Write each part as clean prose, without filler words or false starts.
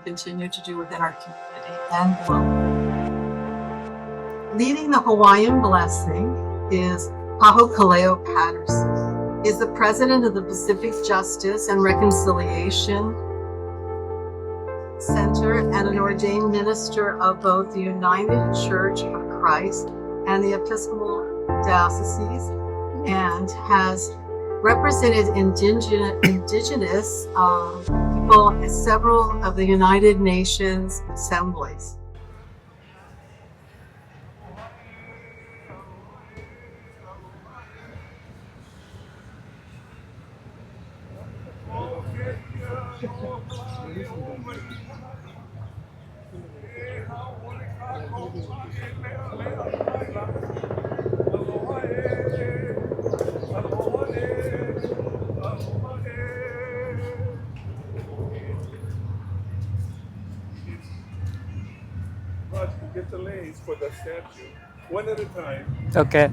and continue to do within our community and globally. Leading the Hawaiian blessing is Pahokaleo Patterson. He is the president of the Pacific Justice and Reconciliation Center and an ordained minister of both the United Church of Christ and the Episcopal Diocese, and has represented indigenous people at several of the United Nations assemblies. Get the lanes for the statue, one at a time. Okay.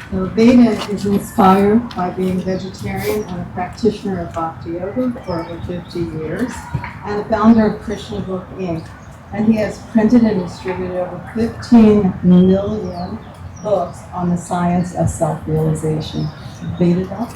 So Veda is inspired by being vegetarian and a practitioner of Bhakti Yoga for over 50 years and the founder of Krishna Book Inc. And he has printed and distributed over 15 million books on the science of self-realization. Veda.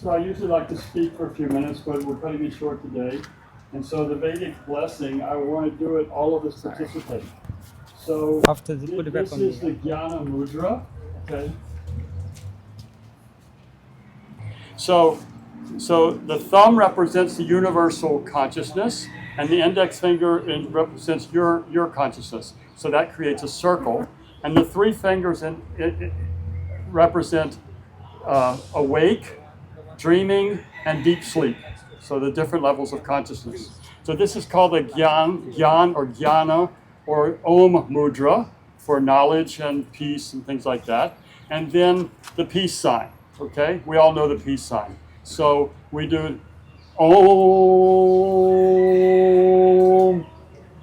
So I usually like to speak for a few minutes, but we'll probably be short today. And so the Vedic blessing, I want to do it, all of us participate. So After the put it back this on is me. the Jnana Mudra, okay? So the thumb represents the universal consciousness, and the index finger represents your consciousness. So that creates a circle, and the three fingers represent awake, dreaming, and deep sleep. So the different levels of consciousness. So this is called a gyan or jnana or om mudra for knowledge and peace and things like that. And then the peace sign, okay? We all know the peace sign. So we do om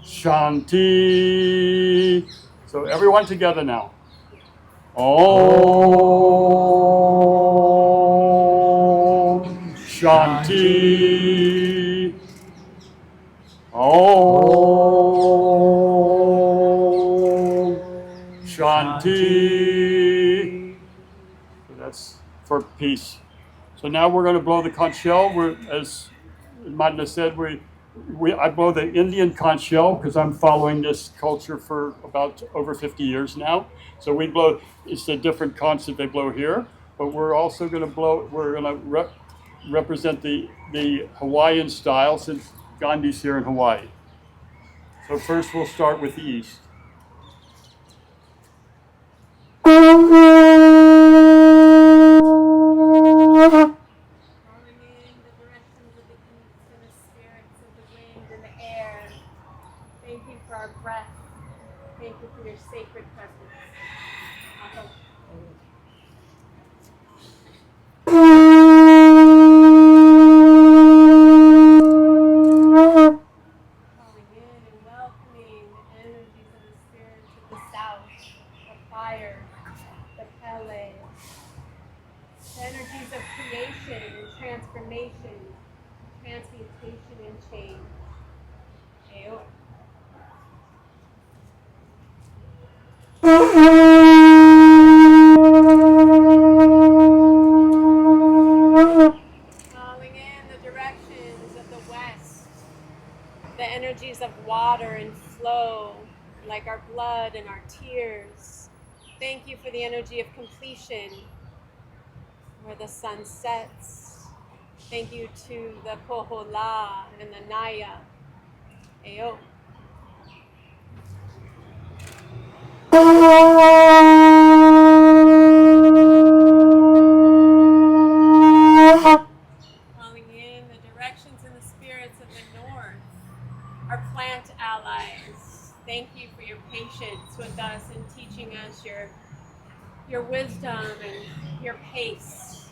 shanti. So everyone together now. Om Shanti. Om Shanti. So that's for peace. So now we're going to blow the conch shell. As Madna said, I blow the Indian conch shell because I'm following this culture for about over 50 years now. So we blow, it's a different conch that they blow here, but we're also going to blow, we're going to represent the Hawaiian style since Gandhi's here in Hawaii. So first we'll start with the east. Thank you for our breath. Thank you for your sacred presence. Calling in and welcoming the energies of the spirits of the south, the fire, the Pele, the energies of creation and transformation, transmutation and change. Eo. Calling in the directions of the west, the energies of water and flow, like our blood and our tears. Thank you for the energy of completion, where the sun sets. Thank you to the Kohola and the Naya. Eo. Calling in the directions and the spirits of the north, our plant allies. Thank you for your patience with us and teaching us your wisdom and your pace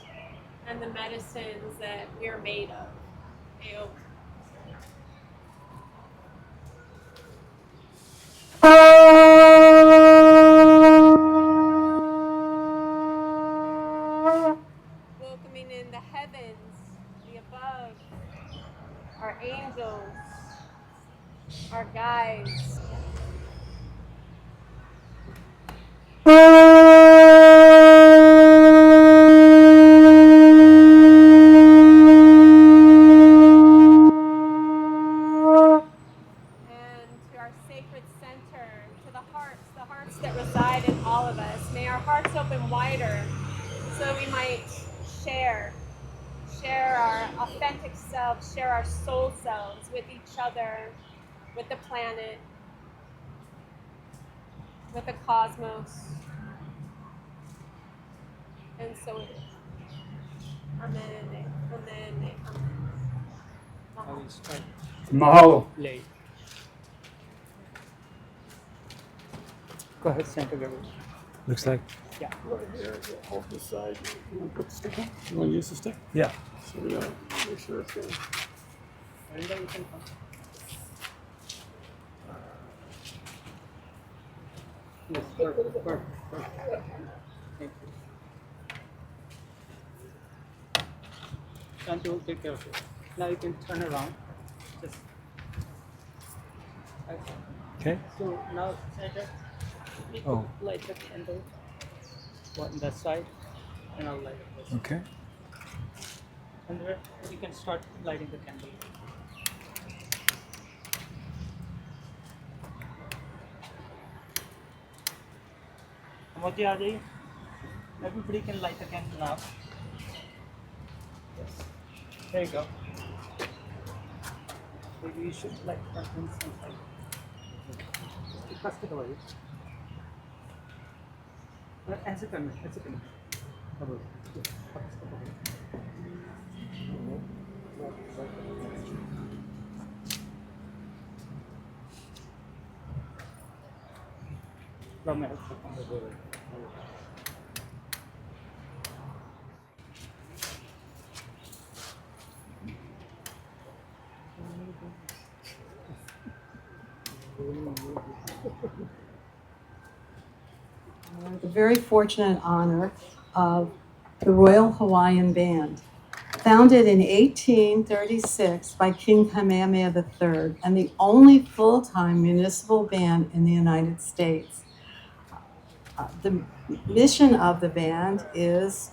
and the medicines that we're made of. Eo. Welcoming in the heavens, the above, our angels, our guides. And to our sacred center, to the hearts that reside in all of us. May our hearts open wider so we might share our authentic selves, share our soul selves with each other, with the planet, with the cosmos. And so it is. Amen. Amen. Amen. I will start Mahalo. play. Go ahead, Santa Gabriel. Looks like. Yeah. Right here, hold this side. You want to put the stick on? You want to use the stick? Yeah. So we gotta make sure it's good. Linda, you can come. Yes, perfect. Thank you. Santa will take care of it. Now you can turn around. Just. Okay. So now, Santa, you Oh. can light the candle. On that side, and I'll light it. This. Okay. And there, you can start lighting the candle. मोजे आ जाइए. Everybody can light a candle now. Yes. There you go. Maybe you should light that incense light. Just away. ऐसे करना. अब मैं help करता हूँ. The very fortunate honor of the Royal Hawaiian Band, founded in 1836 by King Kamehameha III, and the only full-time municipal band in the United States. The mission of the band is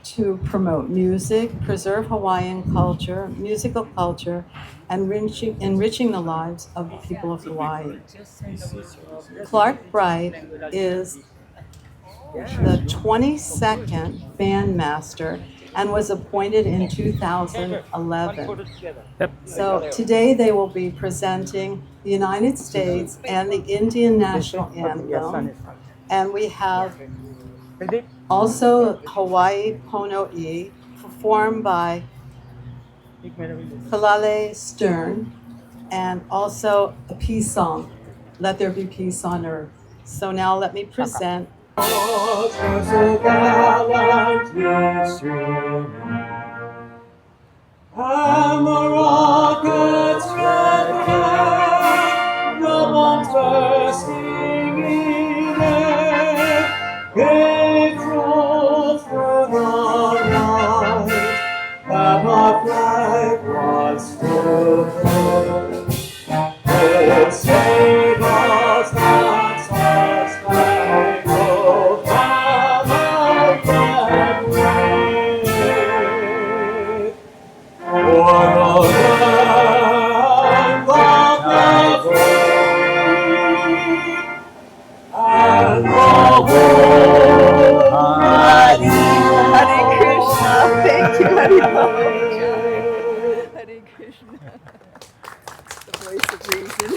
to promote music, preserve Hawaiian culture, musical culture, and enriching the lives of the people of Hawaii. Clark Bright is the 22nd bandmaster and was appointed in 2011. So today they will be presenting the United States and the Indian National Anthem. And we have also Hawaii Pono'i, performed by Kalale Stern, and also a peace song, Let There Be Peace on Earth. So now let me present. And the rockets red flag, the bombs bursting in air, gave proof through the night that our flag was still there. Oh, save us that star-spangled banner that waved. For the land of the free and the whole Hare Krishna. Thank you, Hare Krishna. The voice of reason.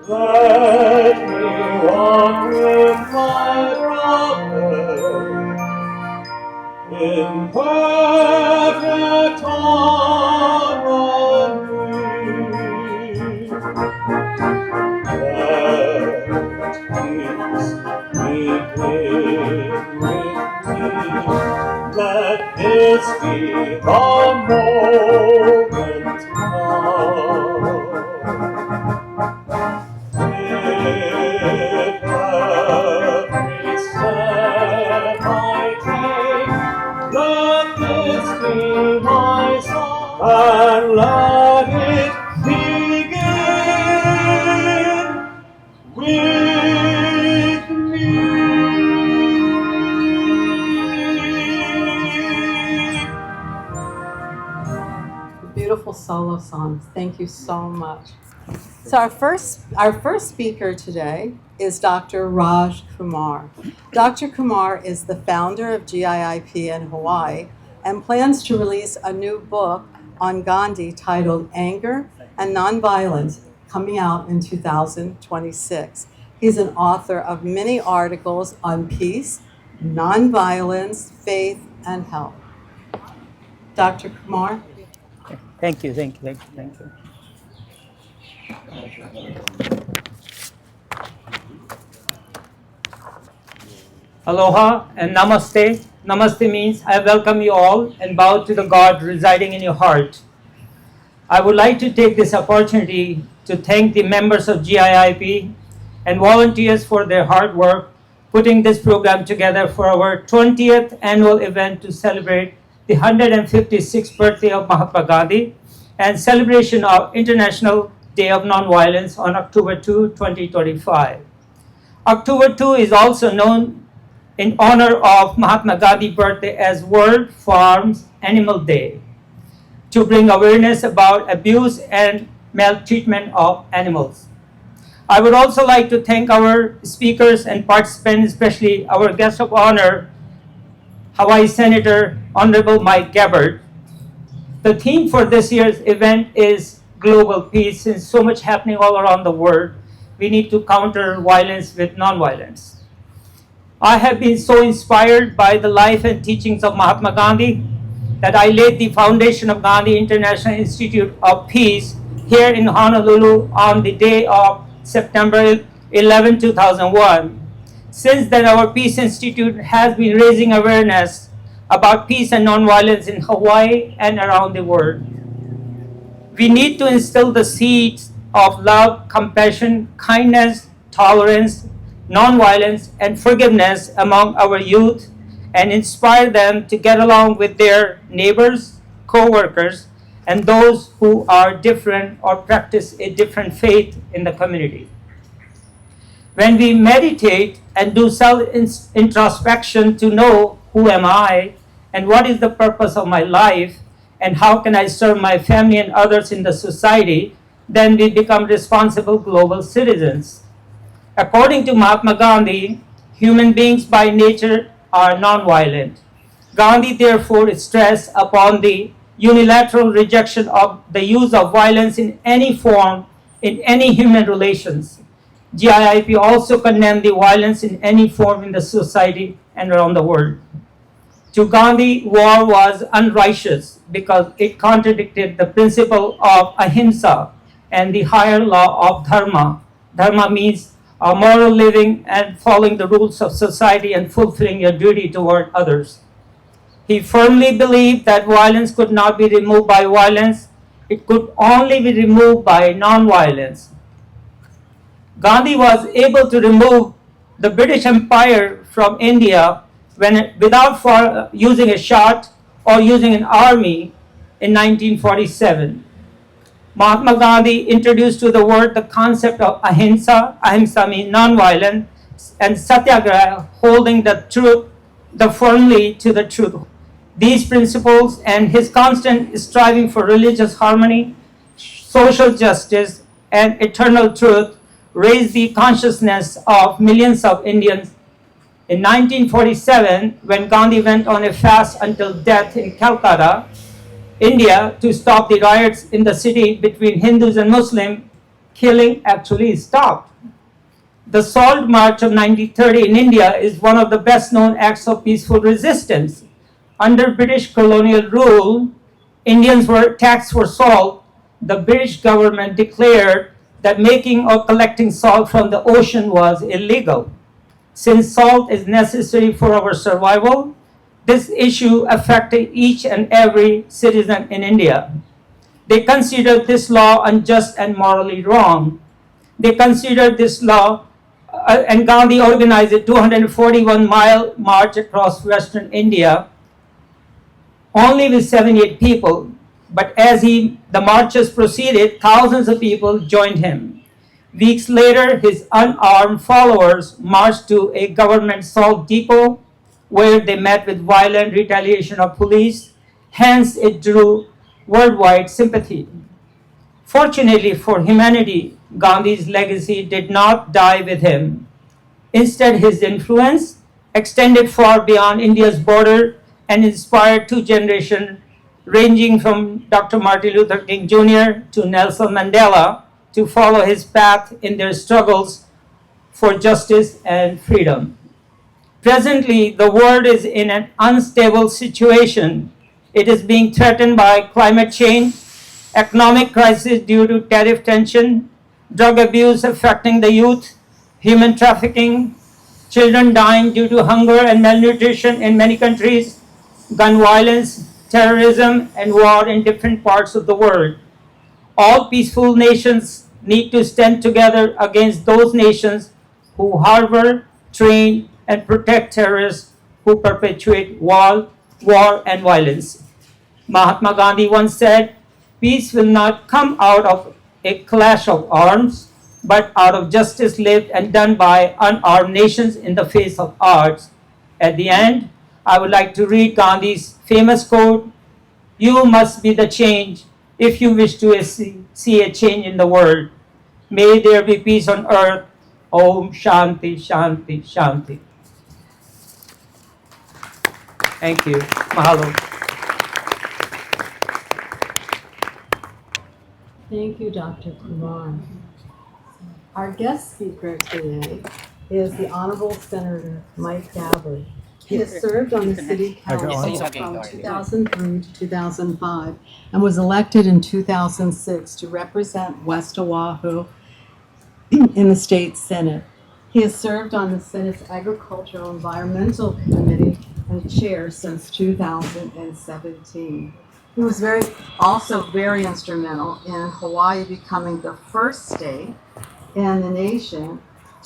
Let me walk with my brother in perfect harmony. Let peace begin with me. Let this be the moment now. With every step I take, solo songs. Thank you so much. So our first speaker today is Dr. Raj Kumar. Dr. Kumar is the founder of GIIP in Hawaii and plans to release a new book on Gandhi titled Anger and Nonviolence, coming out in 2026. He's an author of many articles on peace, nonviolence, faith, and health. Dr. Kumar? Thank you, thank you, thank you, thank you. Aloha and namaste. Namaste means I welcome you all and bow to the God residing in your heart. I would like to take this opportunity to thank the members of GIIP and volunteers for their hard work putting this program together for our 20th annual event to celebrate the 156th birthday of Mahatma Gandhi and celebration of International Day of Nonviolence on October 2, 2025. October 2 is also known in honor of Mahatma Gandhi birthday as World Farms Animal Day, to bring awareness about abuse and maltreatment of animals. I would also like to thank our speakers and participants, especially our guest of honor, Hawaii Senator Honorable Mike Gabbard. The theme for this year's event is global peace. Since so much happening all around the world, we need to counter violence with nonviolence. I have been so inspired by the life and teachings of Mahatma Gandhi that I laid the foundation of Gandhi International Institute of Peace here in Honolulu on the day of September 11, 2001. Since then, our Peace Institute has been raising awareness about peace and nonviolence in Hawaii and around the world. We need to instill the seeds of love, compassion, kindness, tolerance, nonviolence, and forgiveness among our youth and inspire them to get along with their neighbors, co-workers, and those who are different or practice a different faith in the community. When we meditate and do self-introspection to know who am I and what is the purpose of my life and how can I serve my family and others in the society, then we become responsible global citizens. According to Mahatma Gandhi, human beings by nature are nonviolent. Gandhi therefore stressed upon the unilateral rejection of the use of violence in any form in any human relations. GIIP also condemned the violence in any form in the society and around the world. To Gandhi, war was unrighteous because it contradicted the principle of Ahimsa and the higher law of dharma. Dharma means moral living and following the rules of society and fulfilling your duty toward others. He firmly believed that violence could not be removed by violence, it could only be removed by non-violence. Gandhi was able to remove the British Empire from India without using a shot or using an army in 1947. Mahatma Gandhi introduced to the world the concept of Ahimsa. Ahimsa means non-violence, and Satyagraha, holding the truth, firmly to the truth. These principles and his constant striving for religious harmony, social justice, and eternal truth raised the consciousness of millions of Indians. In 1947, when Gandhi went on a fast until death in Calcutta, India, to stop the riots in the city between Hindus and Muslims, killing actually stopped. The Salt March of 1930 in India is one of the best known acts of peaceful resistance. Under British colonial rule, Indians were taxed for salt. The British government declared that making or collecting salt from the ocean was illegal. Since salt is necessary for our survival, this issue affected each and every citizen in India. They considered this law unjust and morally wrong. They considered this law, and Gandhi organized a 241-mile march across Western India, only with 78 people. But as the marches proceeded, thousands of people joined him. Weeks later, his unarmed followers marched to a government salt depot where they met with violent retaliation of police. Hence, it drew worldwide sympathy. Fortunately for humanity, Gandhi's legacy did not die with him. Instead, his influence extended far beyond India's border and inspired two generations, ranging from Dr. Martin Luther King Jr. to Nelson Mandela, to follow his path in their struggles for justice and freedom. Presently, the world is in an unstable situation. It is being threatened by climate change, economic crisis due to tariff tension, drug abuse affecting the youth, human trafficking, children dying due to hunger and malnutrition in many countries, gun violence, terrorism, and war in different parts of the world. All peaceful nations need to stand together against those nations who harbor, train, and protect terrorists who perpetuate war and violence. Mahatma Gandhi once said, "Peace will not come out of a clash of arms, but out of justice lived and done by unarmed nations in the face of odds." At the end, I would like to read Gandhi's famous quote, "You must be the change if you wish to see a change in the world. May there be peace on earth. Om Shanti, Shanti, Shanti." Thank you. Mahalo. Thank you, Dr. Kumar. Our guest speaker today is the Honorable Senator Mike Gabbard. He has served on the City Council from 2003 to 2005 and was elected in 2006 to represent West Oahu in the State Senate. He has served on the Senate's Agricultural Environmental Committee and chair since 2017. He was also very instrumental in Hawaii becoming the first state in the nation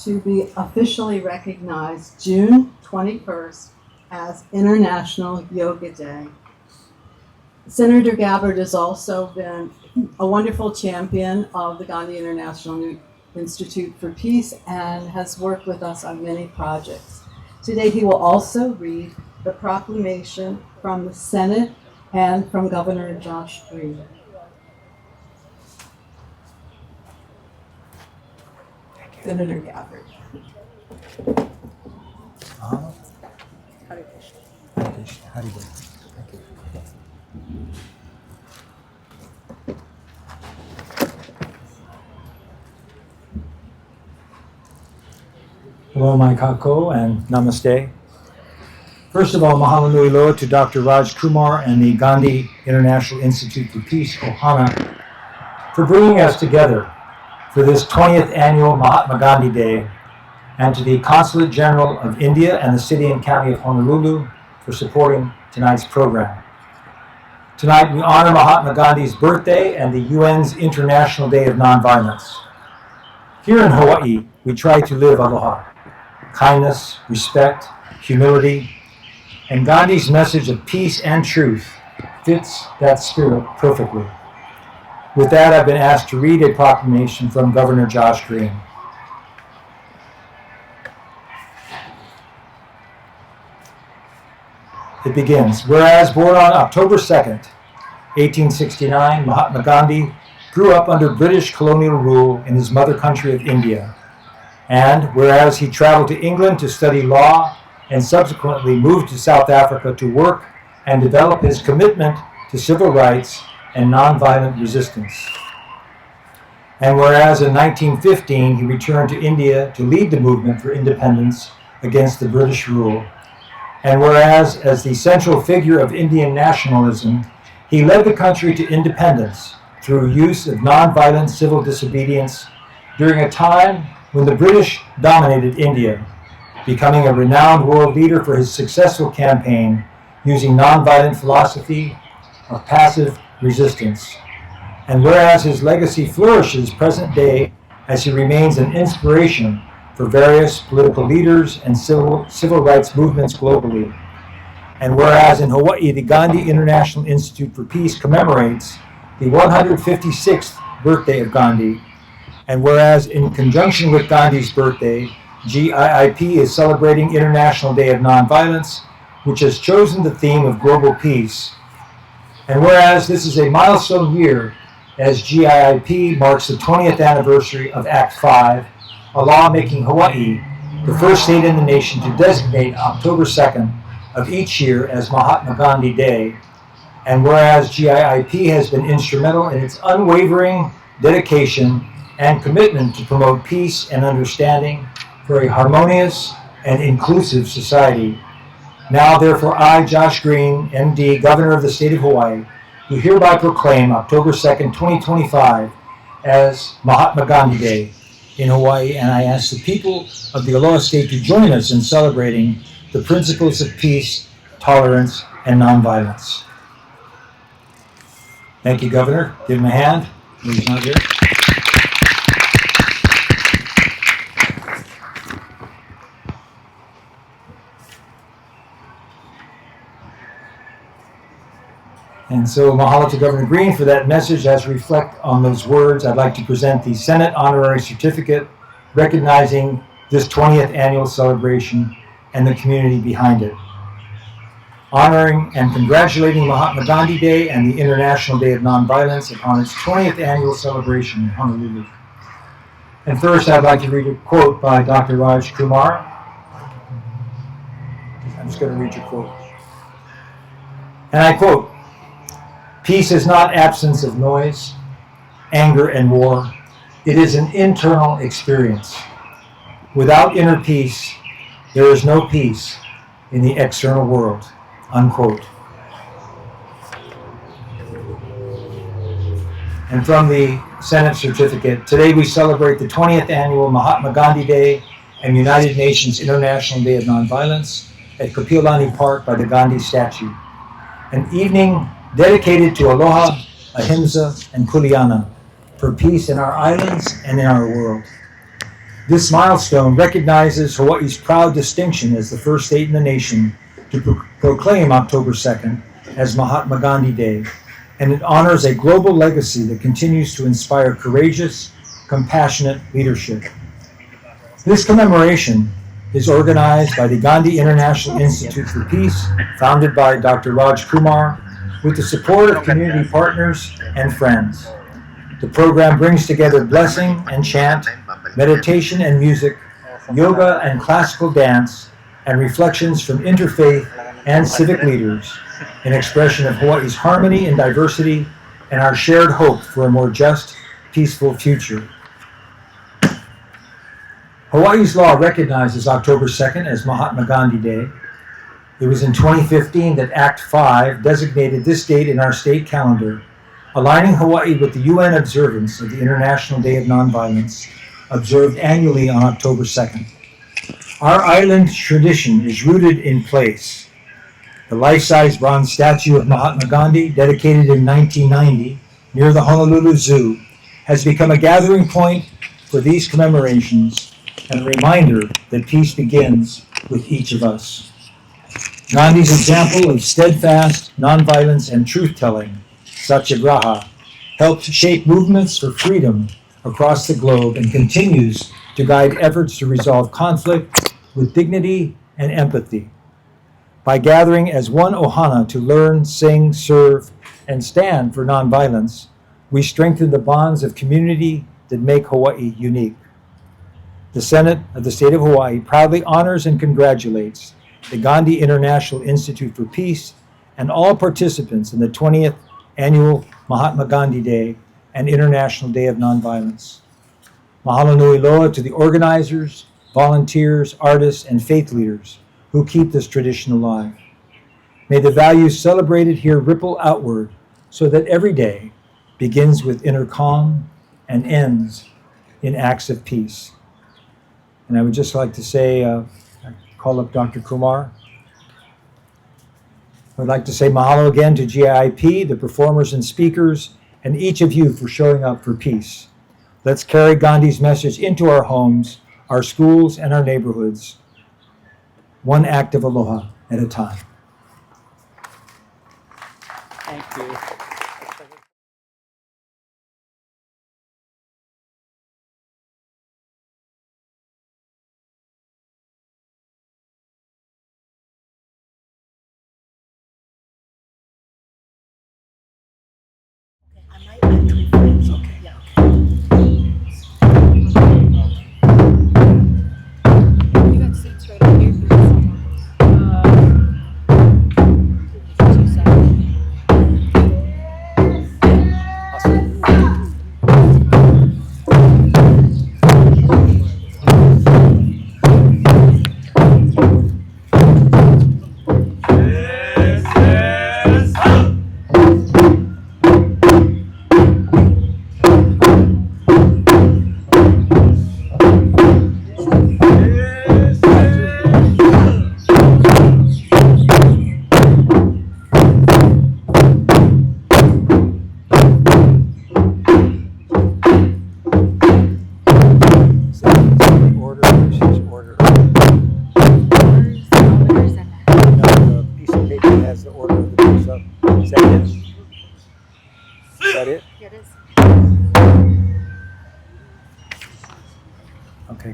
to be officially recognized June 21st as International Yoga Day. Senator Gabbard has also been a wonderful champion of the Gandhi International Institute for Peace and has worked with us on many projects. Today he will also read the proclamation from the Senate and from Governor Josh Green. Senator Gabbard. Hello, my kako, and namaste. First of all, mahalo nui loa to Dr. Raj Kumar and the Gandhi International Institute for Peace, Ohana, for bringing us together for this 20th annual Mahatma Gandhi Day, and to the Consulate General of India and the City and County of Honolulu for supporting tonight's program. Tonight we honor Mahatma Gandhi's birthday and the UN's International Day of Nonviolence. Here in Hawaii, we try to live aloha, kindness, respect, humility, and Gandhi's message of peace and truth fits that spirit perfectly. With that, I've been asked to read a proclamation from Governor Josh Green. It begins, whereas born on October 2nd, 1869, Mahatma Gandhi grew up under British colonial rule in his mother country of India. And whereas he traveled to England to study law and subsequently moved to South Africa to work and develop his commitment to civil rights and nonviolent resistance. And whereas in 1915 he returned to India to lead the movement for independence against the British rule. And whereas as the central figure of Indian nationalism, he led the country to independence through use of nonviolent civil disobedience during a time when the British dominated India, becoming a renowned world leader for his successful campaign using nonviolent philosophy of passive resistance. And whereas his legacy flourishes present day as he remains an inspiration for various political leaders and civil rights movements globally. And whereas in Hawaii, the Gandhi International Institute for Peace commemorates the 156th birthday of Gandhi. And whereas in conjunction with Gandhi's birthday, GIIP is celebrating International Day of Nonviolence, which has chosen the theme of global peace. And whereas this is a milestone year as GIIP marks the 20th anniversary of Act 5, a law making Hawaii the first state in the nation to designate October 2nd of each year as Mahatma Gandhi Day, and whereas GIIP has been instrumental in its unwavering dedication and commitment to promote peace and understanding for a harmonious and inclusive society. Now, therefore, I, Josh Green, MD, Governor of the State of Hawaii, do hereby proclaim October 2nd, 2025 as Mahatma Gandhi Day in Hawaii, and I ask the people of the Aloha State to join us in celebrating the principles of peace, tolerance, and nonviolence. Thank you, Governor. Give him a hand. He's not here. And so mahalo to Governor Green for that message. As we reflect on those words, I'd like to present the Senate Honorary Certificate recognizing this 20th annual celebration and the community behind it. Honoring and congratulating Mahatma Gandhi Day and the International Day of Nonviolence upon its 20th annual celebration in Honolulu. And first, I'd like to read a quote by Dr. Raj Kumar. I'm just going to read your quote. And I quote, "Peace is not absence of noise, anger, and war. It is an internal experience. Without inner peace, there is no peace in the external world." Unquote. And from the Senate certificate, today we celebrate the 20th annual Mahatma Gandhi Day and United Nations International Day of Nonviolence at Kapiolani Park by the Gandhi statue. An evening dedicated to aloha, ahimsa, and kuleana for peace in our islands and in our world. This milestone recognizes Hawaii's proud distinction as the first state in the nation to proclaim October 2nd as Mahatma Gandhi Day, and it honors a global legacy that continues to inspire courageous, compassionate leadership. This commemoration is organized by the Gandhi International Institute for Peace, founded by Dr. Raj Kumar, with the support of community partners and friends. The program brings together blessing and chant, meditation and music, yoga and classical dance, and reflections from interfaith and civic leaders, an expression of Hawaii's harmony and diversity and our shared hope for a more just, peaceful future. Hawaii's law recognizes October 2nd as Mahatma Gandhi Day. It was in 2015 that Act 5 designated this date in our state calendar, aligning Hawaii with the UN observance of the International Day of Nonviolence, observed annually on October 2nd. Our island tradition is rooted in place. The life-size bronze statue of Mahatma Gandhi, dedicated in 1990 near the Honolulu Zoo, has become a gathering point for these commemorations and a reminder that peace begins with each of us. Gandhi's example of steadfast nonviolence and truth-telling, satyagraha, helped shape movements for freedom across the globe and continues to guide efforts to resolve conflict with dignity and empathy. By gathering as one ohana to learn, sing, serve, and stand for nonviolence, we strengthen the bonds of community that make Hawaii unique. The Senate of the State of Hawaii proudly honors and congratulates the Gandhi International Institute for Peace and all participants in the 20th Annual Mahatma Gandhi Day and International Day of Nonviolence. Mahalo nui loa to the organizers, volunteers, artists, and faith leaders who keep this tradition alive. May the values celebrated here ripple outward so that every day begins with inner calm and ends in acts of peace. And I would just like to say, call up Dr. Kumar. I'd like to say mahalo again to GIIP, the performers and speakers, and each of you for showing up for peace. Let's carry Gandhi's message into our homes, our schools, and our neighborhoods, one act of aloha at a time. Thank you.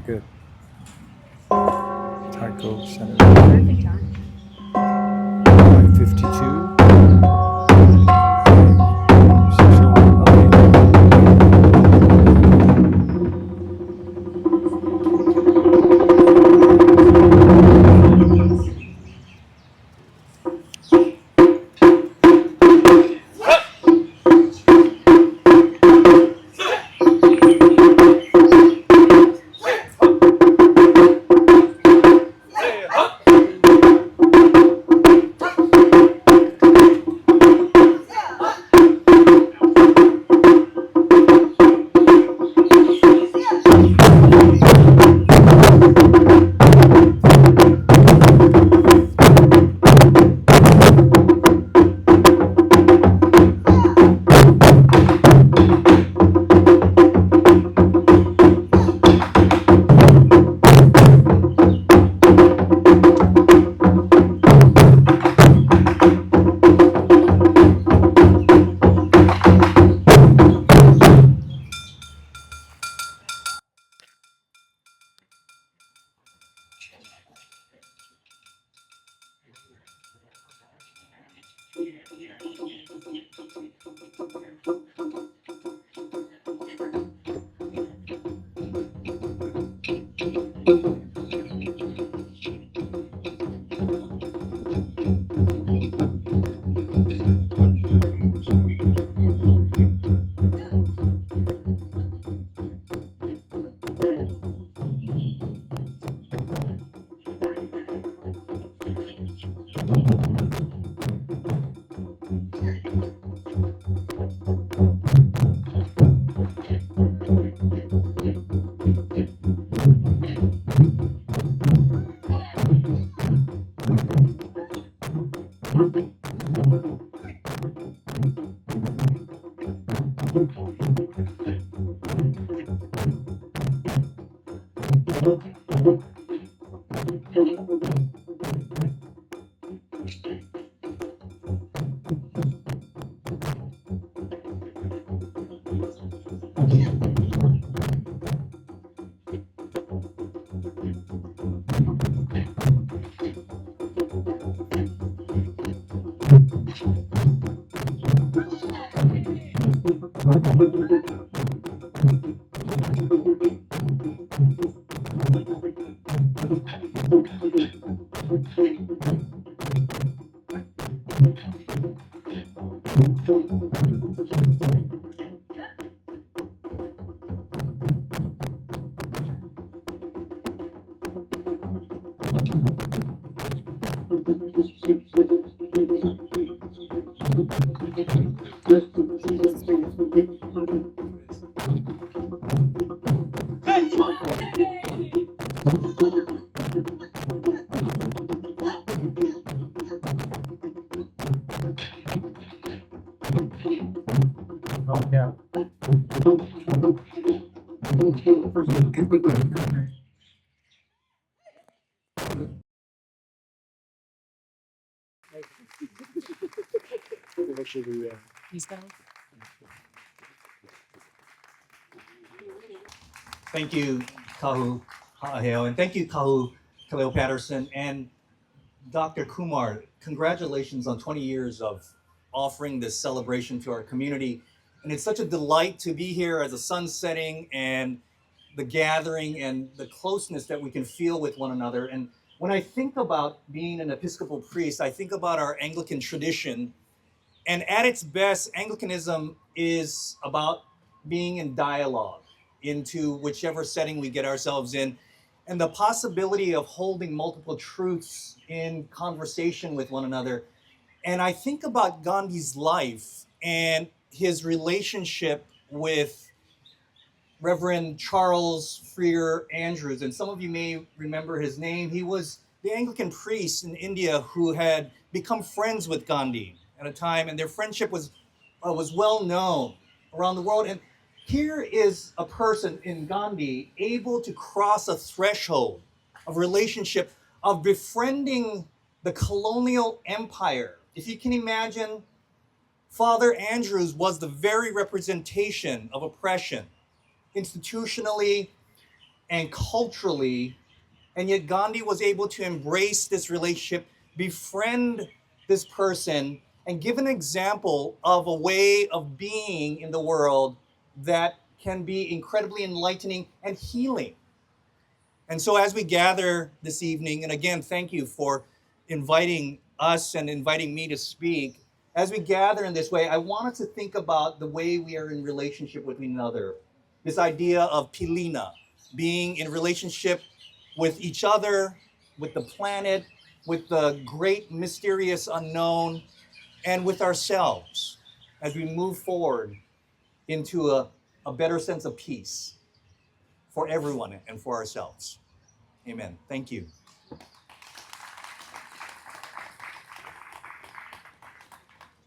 good. Taiko Center. Perfect time. 5:52. 6:01. Yeah. Thank you, Kahu Ha'aheo, and thank you, Kahu Kaleo Patterson, and Dr. Kumar. Congratulations on 20 years of offering this celebration to our community. And it's such a delight to be here as the sun's setting and the gathering and the closeness that we can feel with one another. And when I think about being an Episcopal priest, I think about our Anglican tradition. And at its best, Anglicanism is about being in dialogue into whichever setting we get ourselves in, and the possibility of holding multiple truths in conversation with one another. And I think about Gandhi's life and his relationship with Reverend Charles Freer Andrews, and some of you may remember his name. He was the Anglican priest in India who had become friends with Gandhi at a time, and their friendship was well known around the world. And here is a person in Gandhi able to cross a threshold of relationship, of befriending the colonial empire. If you can imagine, Father Andrews was the very representation of oppression, institutionally, and culturally, and yet Gandhi was able to embrace this relationship, befriend this person, and give an example of a way of being in the world that can be incredibly enlightening and healing. And so as we gather this evening, and again, thank you for inviting us and inviting me to speak. As we gather in this way, I wanted to think about the way we are in relationship with one another. This idea of pilina, being in relationship with each other, with the planet, with the great mysterious unknown, and with ourselves as we move forward into a better sense of peace for everyone and for ourselves. Amen. Thank you.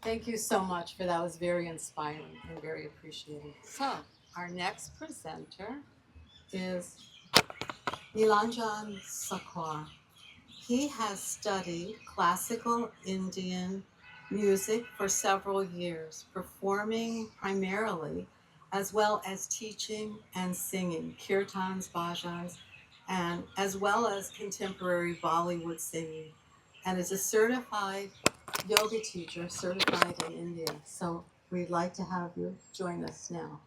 Thank you so much for that. It was very inspiring and very appreciated. So, our next presenter is Nilanjan Sakwar. He has studied classical Indian music for several years, performing primarily as well as teaching and singing kirtans, bhajans, and as well as contemporary Bollywood singing, and is a certified yoga teacher, certified in India. So we'd like to have you join us now.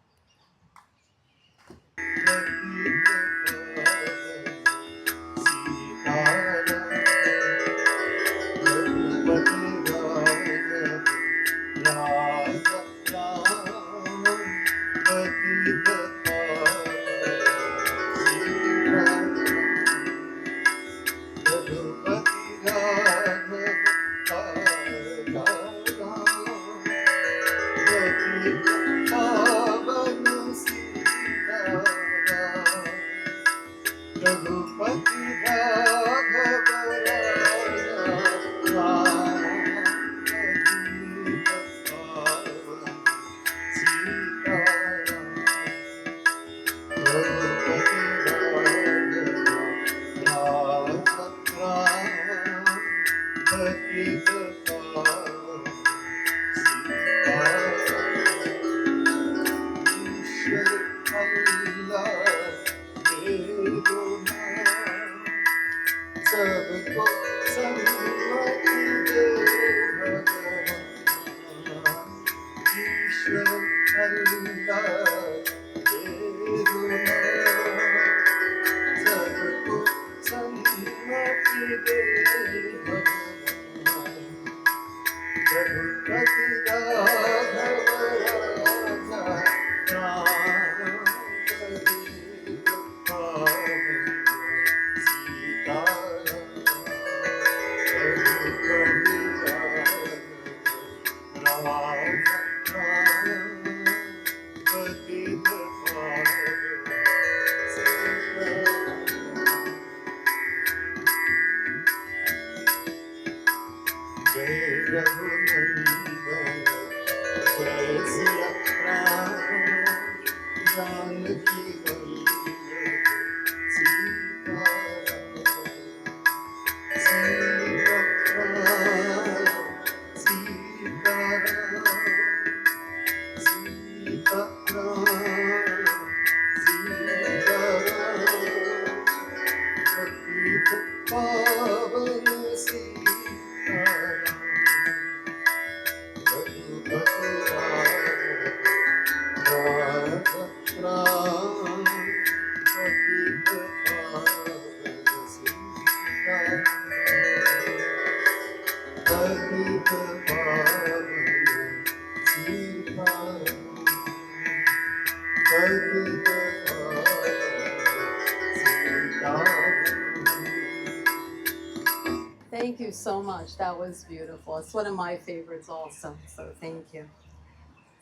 Thank you so much. That was beautiful. It's one of my favorites also, so thank you.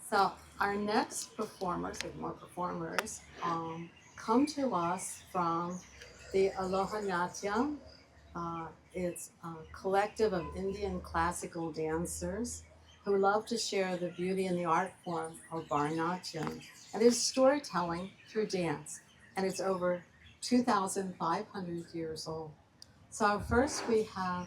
So our next performers, or more performers, come to us from the Aloha Natyam. It's a collective of Indian classical dancers who love to share the beauty and the art form of Bharatanatyam. And it's storytelling through dance, and it's over 2,500 years old. So first we have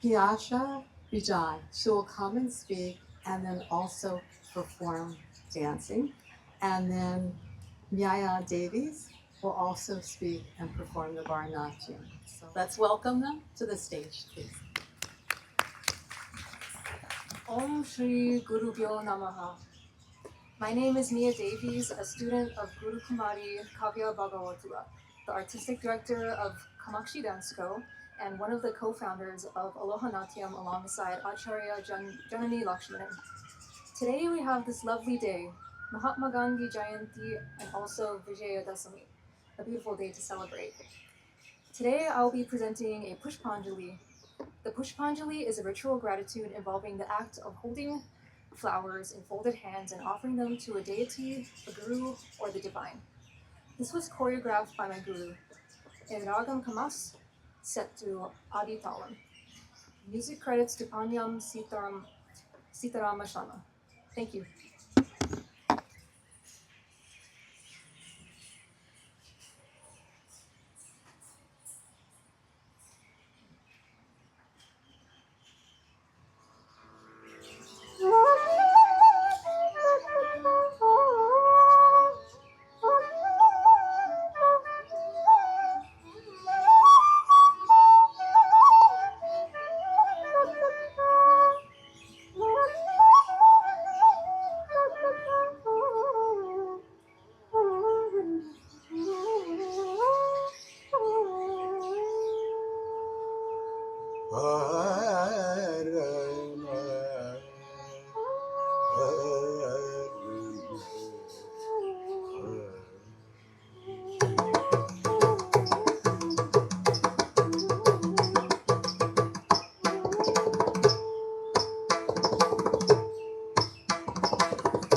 Piyasha Vijay. She will come and speak and then also perform dancing. And then Nyaya Davies, will also speak and perform the Bharatanatyam. So let's welcome them to the stage, please. Om Shri Guru Bhyo Namaha. My name is Mia Davies, a student of Guru Kumari Kavya Bhagavatua, the artistic director of Kamakshi Dance Co. and one of the co-founders of Aloha Natyam alongside Acharya Janani Lakshmanan. Today we have this lovely day, Mahatma Gandhi Jayanti and also Vijaya Dasami, a beautiful day to celebrate. Today I'll be presenting a Pushpanjali. The Pushpanjali is a ritual gratitude involving the act of holding flowers in folded hands and offering them to a deity, a guru, or the divine. This was choreographed by my guru in Ragam Kamas, set to Adi Talam. Music credits to Panyam Sitarama Sharma. Thank you.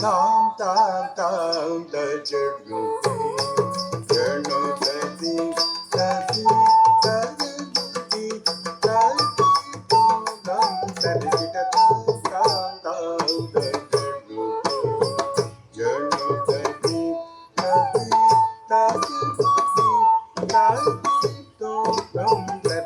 Tam tam tam da jerno tati tati tati tati tam tati tam tam tam da jerno tati tati tati tati tam tati tam tam tam da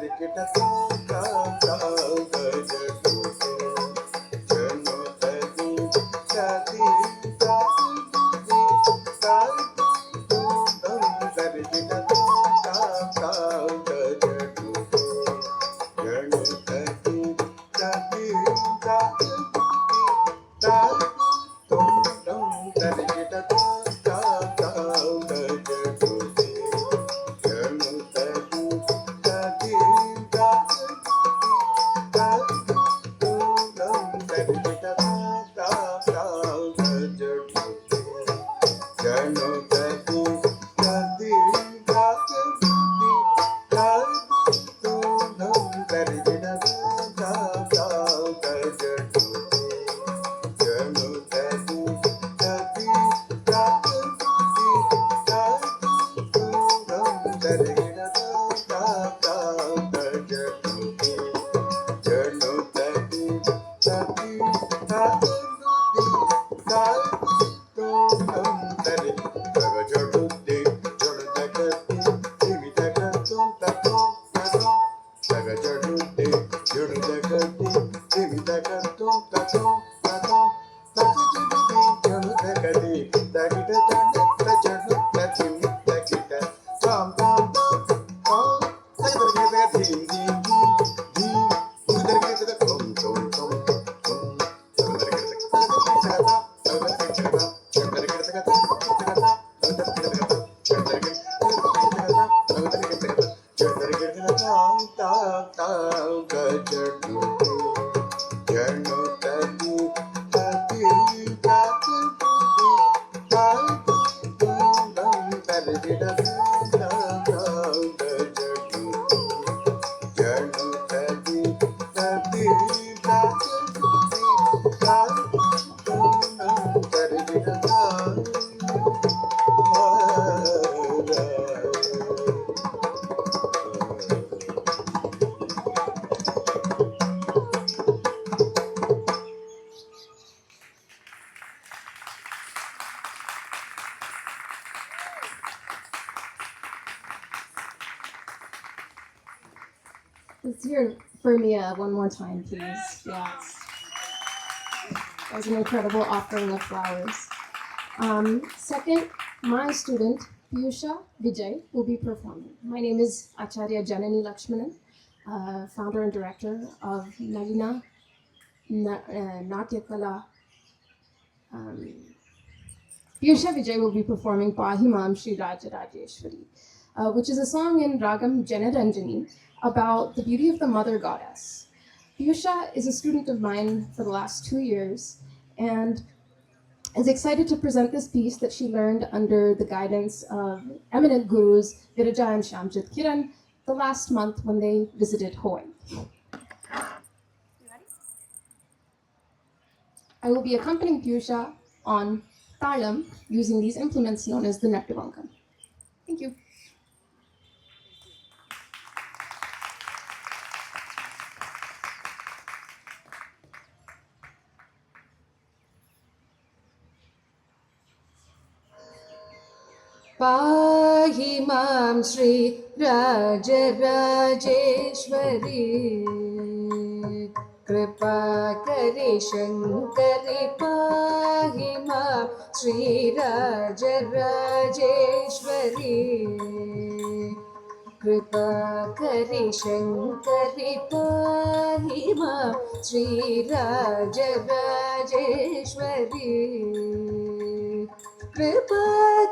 Let's hear it for Mia one more time, please. Yes. That was an incredible offering of flowers. Second, my student, Piyusha Vijay will be performing. My name is Acharya Janani Lakshmanan, founder and director of Navina Natyakala. Piyusha Vijay will be performing Pahimam Shri Raja Rajeshwari, which is a song in Ragam Janaranjani about the beauty of the mother goddess. Piyusha is a student of mine for the last 2 years and is excited to present this piece that she learned under the guidance of eminent gurus Viraja and Shamjit Kiran the last month when they visited Hawaii. I will be accompanying Piyusha on talam using these implements known as the Nectavankam. Thank you. पाहि मां श्री राजराजेश्वरी कृपा करि शङ्करि पाहि मां श्री राजराजेश्वरी कृपा करि शङ्करि पाहि मां श्री राजराजेश्वरी कृपा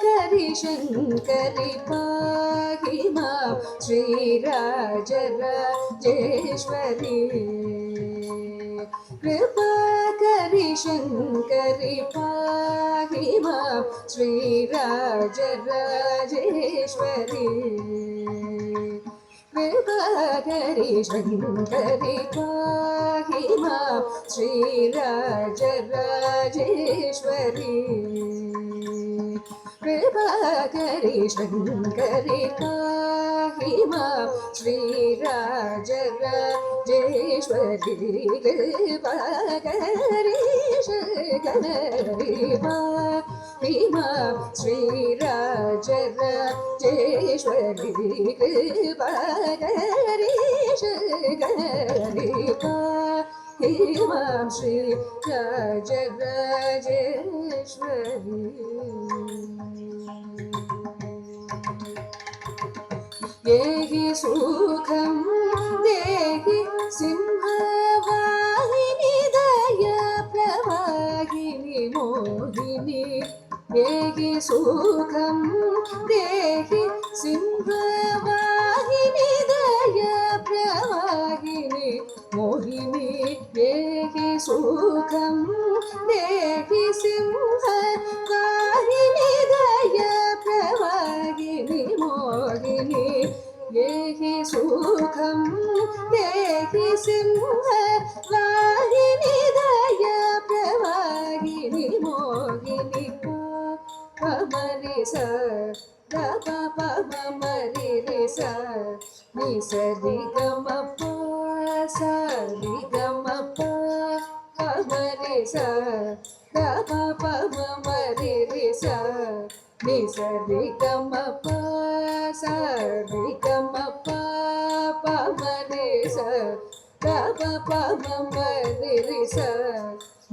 करि शङ्करि पाहि मां श्री राजराजेश्वरी कृपा करि शङ्करि पाहि मां श्री राजराजेश्वरी कृपा करि शङ्करि पाहि मां श्री राजराजेश्वरी कृपा करि शङ्करि पाहि मां श्री राजराजेश्वरी कृपा करि शङ्करि पाहि मां श्री राजराजेश्वरी कृपा करि शङ्करि पाहि मां श्री राजराजेश्वरी देहि सुखं देहि सिंहवाहिनी दया प्रवाहिनी मोहिनी देहि सुखं देहि सिंहवाहिनी दया प्रवाहिनी मोहिनी देहि सुखं देहि सिंहवाहिनी दया प्रवाहिनी मोहिनी देहि सुखं देहि सिंहवाहिनी दया प्रवाहिनी मोहिनी पमरि स ग प प म रि रि स नि स रि ग म प स रि ग म प म रि स ग प प म रि रि स नि स रि ग म प स रि ग म प म रि स ग प प म रि रि स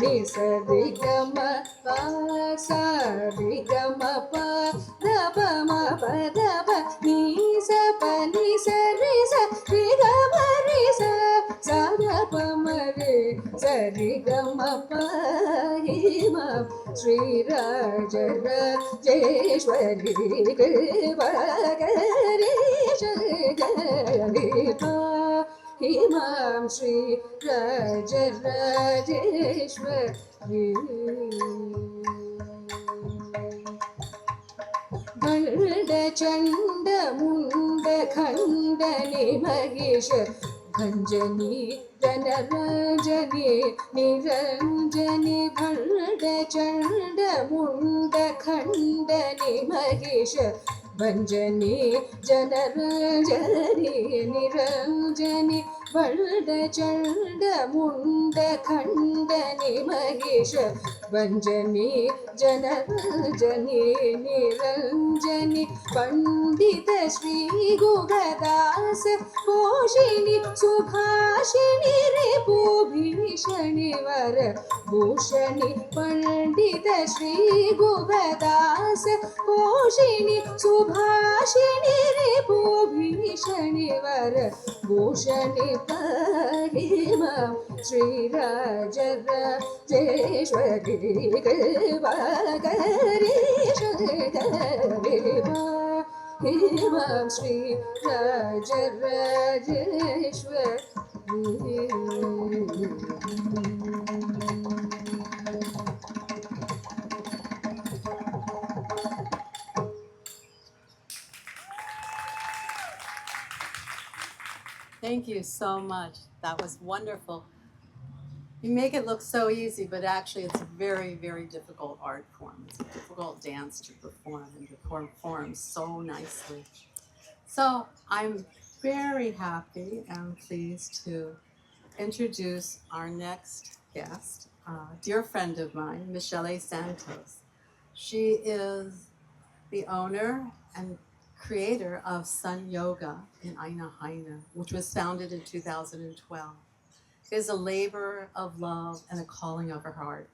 नि स रि ग म प स रि ग म प द प म प द प नि स प नि स रि स रि ग म रि स स द प म रि स रि ग म प हि म श्री राजराजेश्वरी कृपा करि शङ्करि पाहि मां श्री राजराजेश्वरी गरुड चण्ड मुण्ड खण्डनि महिष भञ्जनी जनरञ्जनी निरञ्जनी भण्ड चण्ड मुण्ड खण्डनि महिष भञ्जनी जनरञ्जनी निरञ्जनी भण्ड चण्ड मुण्ड खण्डनि महिष भञ्जनी जनरञ्जनी निरञ्जनी पण्डित श्री गुगदास पोषिणि सुभाषिणि रिपुभीषणि वर भूषणि पण्डित श्री गुगदास पोषिणि सुभाषिणि रिपुभीषणि वर भूषणि परिमा Sri Rajarajeshwari कृपाकरीश्वरी हिमां Sri Rajarajeshwari. Thank you so much. That was wonderful. You make it look so easy, but actually it's a very, very difficult art form. It's a difficult dance to perform and to perform so nicely. So I'm very happy and pleased to introduce our next guest, a dear friend of mine, Michele Santos. She is the owner and creator of Sun Yoga in Aina Haina, which was founded in 2012. It is a labor of love and a calling of her heart.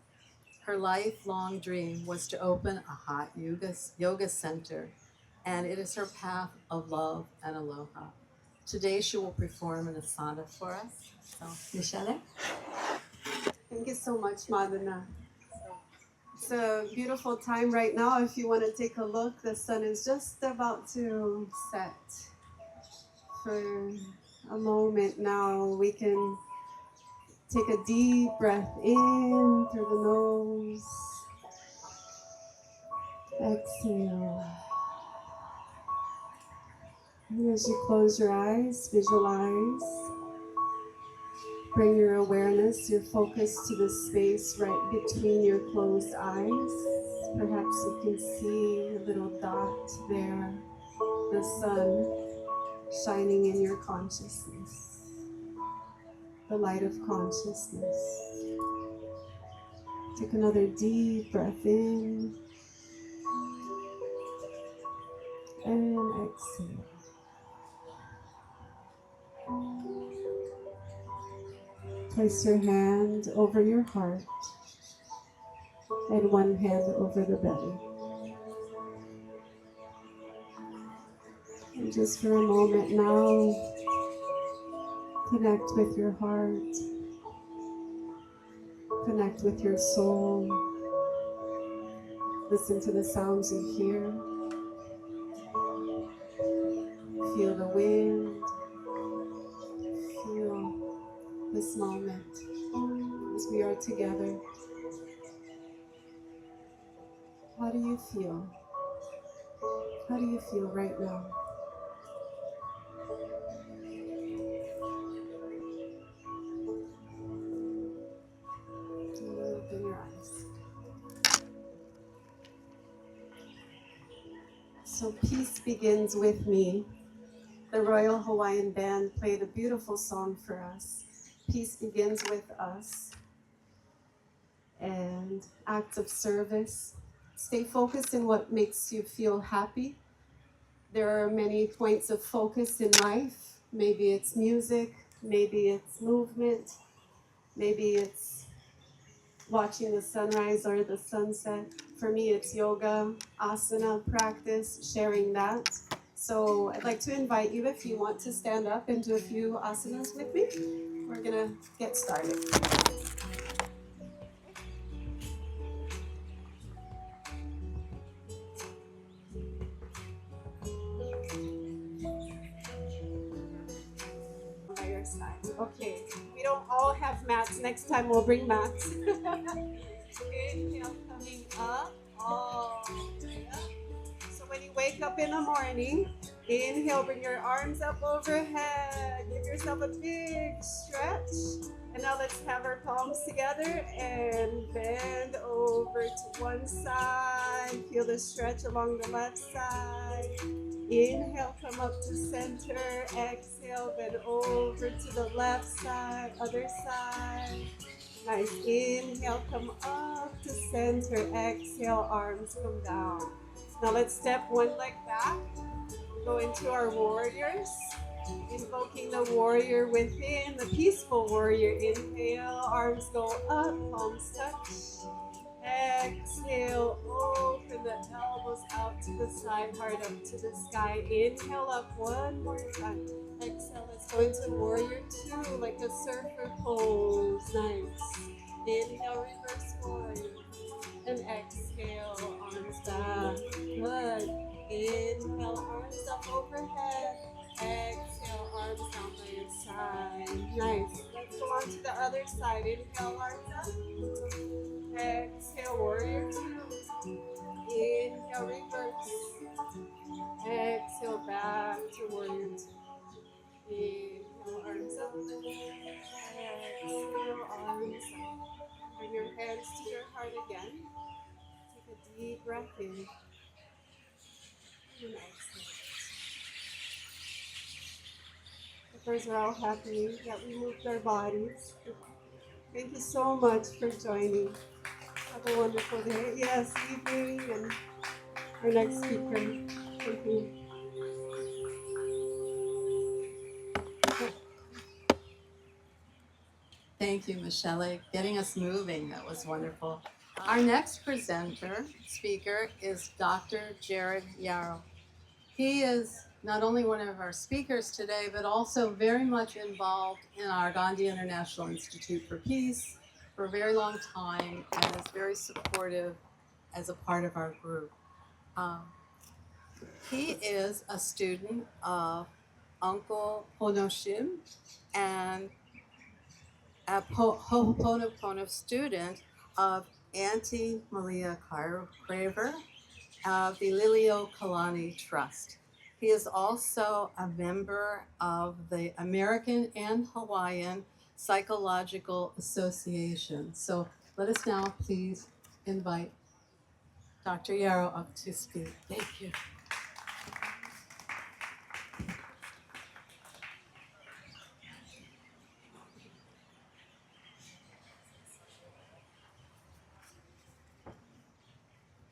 Her lifelong dream was to open a hot yoga center, and it is her path of love and aloha. Today she will perform an asana for us. So, Michele? Thank you so much, Madana. It's a beautiful time right now. If you want to take a look, the sun is just about to set. For a moment now, we can take a deep breath in through the nose. Exhale. And as you close your eyes, visualize. Bring your awareness, your focus to the space right between your closed eyes. Perhaps you can see a little dot there, the sun shining in your consciousness, the light of consciousness. Take another deep breath in and exhale. Place your hand over your heart and one hand over the belly. And just for a moment now, connect with your heart, connect with your soul. Listen to the sounds you hear. Feel the wind. Feel this moment as we are together. How do you feel? How do you feel right now? Open your eyes. So peace begins with me. The Royal Hawaiian Band played a beautiful song for us. Peace begins with us. And acts of service. Stay focused in what makes you feel happy. There are many points of focus in life. Maybe it's music, maybe it's movement, maybe it's watching the sunrise or the sunset. For me, it's yoga, asana practice, sharing that. So I'd like to invite you, if you want to stand up and do a few asanas with me. We're gonna get started. By your side. Okay, we don't all have mats. Next time we'll bring mats. Inhale, coming up, all the way up. So when you wake up in the morning, inhale, bring your arms up overhead. Give yourself a big stretch. And now let's have our palms together and bend over to one side. Feel the stretch along the left side. Inhale, come up to center. Exhale, bend over to the left side, other side. Nice. Inhale, come up to center. Exhale, arms come down. Now let's step one leg back. Go into our warriors. Invoking the warrior within, the peaceful warrior. Inhale, arms go up, palms touch. Exhale, open the elbows out to the side, heart up to the sky. Inhale up one more time. Exhale, let's go into warrior two, like a surfer pose. Nice. Inhale, reverse warrior. And exhale, arms back. Good. Inhale, arms up overhead. Exhale, arms down by your side. Nice. Let's go on to the other side. Inhale, arms up. Exhale, warrior two. Inhale, reverse. Exhale, back to warrior two. Inhale, arms up. Exhale, arms up. Bring your hands to your heart again. Take a deep breath in. And exhale. The birds are all happy that we moved our bodies. Thank you so much for joining. Have a wonderful day. Yes, evening, and our next speaker. Thank you. Thank you, Michelle, getting us moving. That was wonderful. Our next speaker is Dr. Jared Yarrow. He is not only one of our speakers today, but also very much involved in our Gandhi International Institute for Peace for a very long time and is very supportive as a part of our group. He is a student of Uncle Honoshim and a Ho'oponopono student of Auntie Malia Craver of the Lilio Kalani Trust. He is also a member of the American and Hawaiian Psychological Association. So let us now please invite Dr. Yarrow up to speak. Thank you.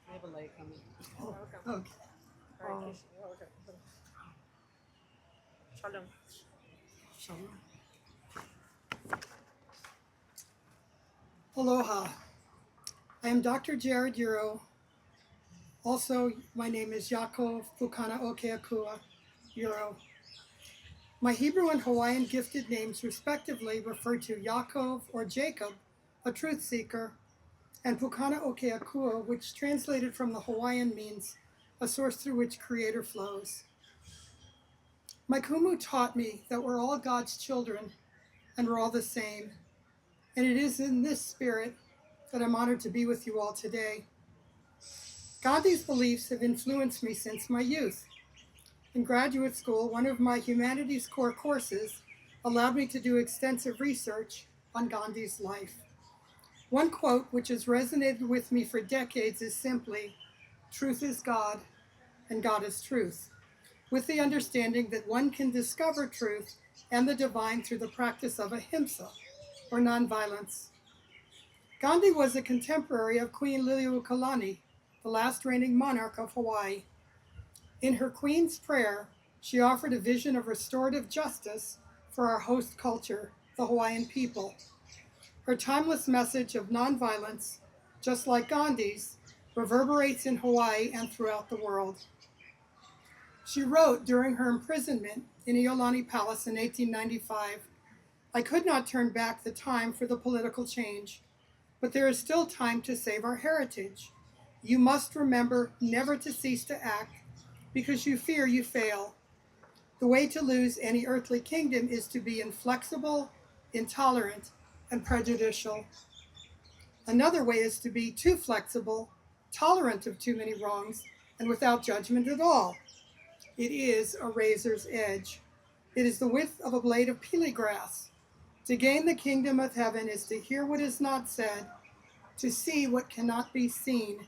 I have a light coming. Okay. Shalom. Shalom. Aloha. I am Dr. Jared Yarrow. Also, my name is Yaakov Pukana Okeakua Yarrow. My Hebrew and Hawaiian gifted names respectively refer to Yaakov or Jacob, a truth seeker, and Pukana Okeakua, which translated from the Hawaiian means a source through which creator flows. My kumu taught me that we're all God's children and we're all the same. And it is in this spirit that I'm honored to be with you all today. Gandhi's beliefs have influenced me since my youth. In graduate school, one of my humanities core courses allowed me to do extensive research on Gandhi's life. One quote which has resonated with me for decades is simply, "Truth is God, and God is truth," with the understanding that one can discover truth and the divine through the practice of Ahimsa, or nonviolence. Gandhi was a contemporary of Queen Liliuokalani, the last reigning monarch of Hawaii. In her Queen's Prayer, she offered a vision of restorative justice for our host culture, the Hawaiian people. Her timeless message of nonviolence, just like Gandhi's, reverberates in Hawaii and throughout the world. She wrote during her imprisonment in Iolani Palace in 1895, "I could not turn back the time for the political change, but there is still time to save our heritage. You must remember never to cease to act because you fear you fail. The way to lose any earthly kingdom is to be inflexible, intolerant, and prejudicial. Another way is to be too flexible, tolerant of too many wrongs, and without judgment at all. It is a razor's edge. It is the width of a blade of peely grass. To gain the kingdom of heaven is to hear what is not said, to see what cannot be seen,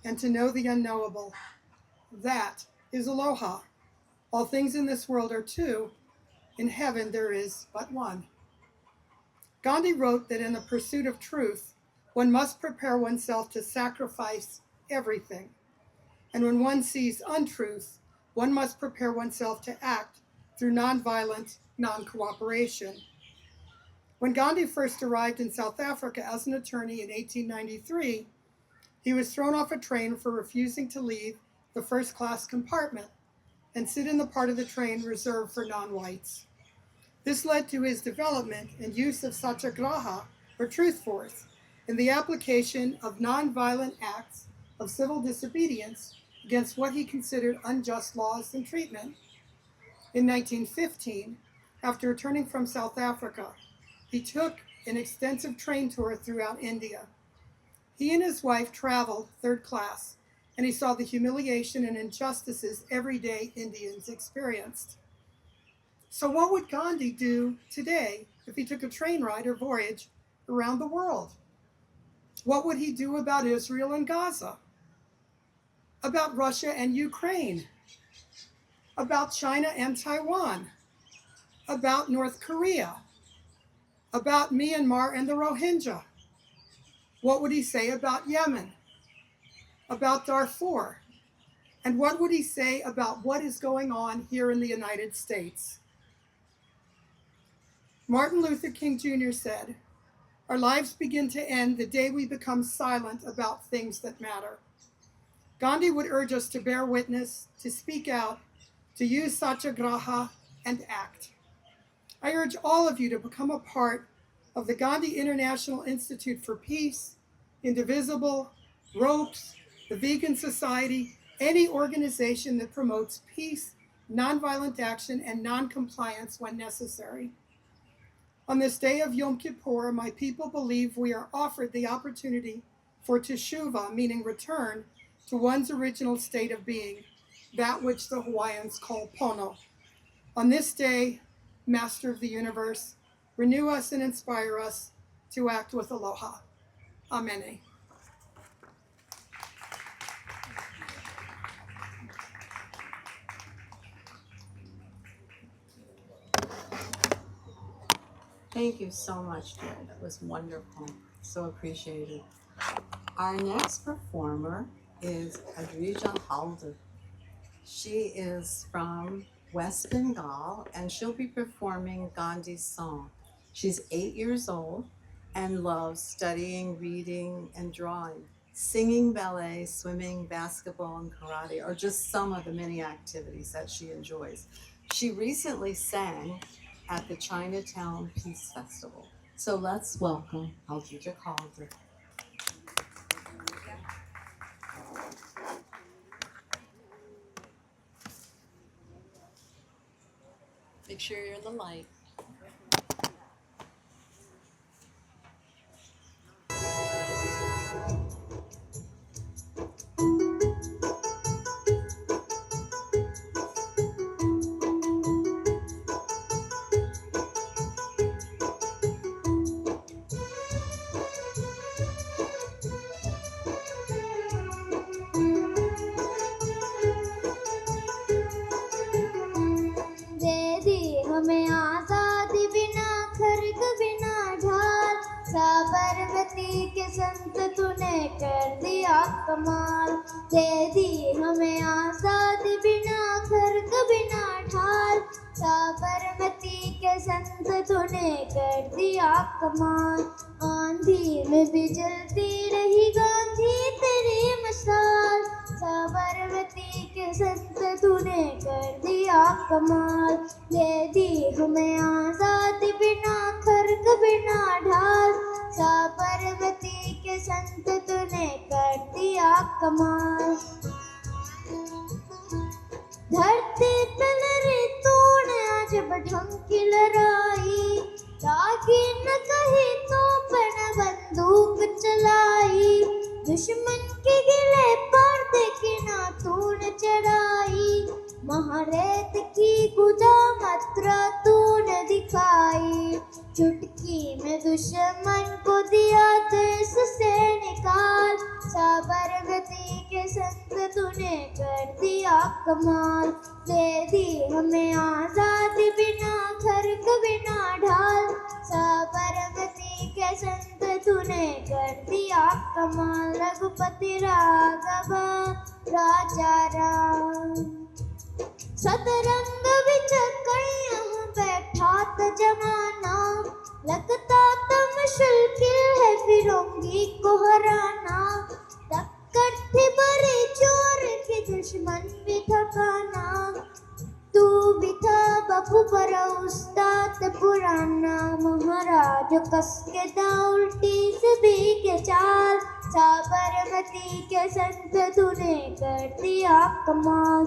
and to know the unknowable. That is aloha. All things in this world are two. In heaven there is but one." Gandhi wrote that in the pursuit of truth, one must prepare oneself to sacrifice everything. And when one sees untruth, one must prepare oneself to act through nonviolent non-cooperation. When Gandhi first arrived in South Africa as an attorney in 1893, he was thrown off a train for refusing to leave the first-class compartment and sit in the part of the train reserved for non-whites. This led to his development and use of satyagraha, or truth force, in the application of nonviolent acts of civil disobedience against what he considered unjust laws and treatment. In 1915, after returning from South Africa, he took an extensive train tour throughout India. He and his wife traveled third class, and he saw the humiliation and injustices everyday Indians experienced. So what would Gandhi do today if he took a train ride or voyage around the world? What would he do about Israel and Gaza? About Russia and Ukraine? About China and Taiwan? About North Korea? About Myanmar and the Rohingya? What would he say about Yemen? About Darfur? And what would he say about what is going on here in the United States? Martin Luther King Jr. said, "Our lives begin to end the day we become silent about things that matter." Gandhi would urge us to bear witness, to speak out, to use satyagraha, and act. I urge all of you to become a part of the Gandhi International Institute for Peace, Indivisible, ROPES, the Vegan Society, any organization that promotes peace, nonviolent action, and noncompliance when necessary. On this day of Yom Kippur, my people believe we are offered the opportunity for teshuvah, meaning return, to one's original state of being, that which the Hawaiians call pono. On this day, Master of the Universe, renew us and inspire us to act with aloha. Amen. Thank you so much, dear. That was wonderful. So appreciated. Our next performer is Adrija Halder. She is from West Bengal, and she'll be performing Gandhi's song. She's 8 years old and loves studying, reading, and drawing. Singing, ballet, swimming, basketball, and karate are just some of the many activities that she enjoys. She recently sang at the Chinatown Peace Festival. So let's welcome Adrija Halder. Make sure you're in the light. हमें आजादी बिना खर्ग बिना ढाल, साबरमती के संत तूने कर दिया कमाल। दे दी हमें आजादी बिना खर्ग बिना ढाल, साबरमती के संत तूने कर दिया कमाल। आंधी में भी जलती रही गांधी तेरी मशाल, साबरमती के संत तूने कर दिया कमाल। दे दी हमें आजादी बिना खर्ग बिना ढाल, साबरमती के संत तूने कर दिया कमाल। धरती तल रे तूने आज बढंकी लड़ाई, ताकि न कहीं तो पर बंदूक चलाई। दुश्मन के गिले पर्दे की ना तूने चढ़ाई, महारेत की गुदा मात्रा तूने दिखाई। चुटकी में दुश्मन को दिया देश से निकाल, साबरमती के संत तूने कर दिया कमाल। दे दी हमें आजादी बिना खर्ग बिना ढाल, साबरमती कमाल रघुपति राघव राजा राम। सतरंग बिचकर यहाँ बैठा त जमाना, लगता त मुश्किल है फिरंगी को हराना। टक्कर थी बड़े जोर की दुश्मन भी थकाना, तू भी था बापू पर उस्ताद पुराना। महाराज कस के दाव उल्टी सभी के चाल, साबरमती के संत तूने कर दिया कमाल।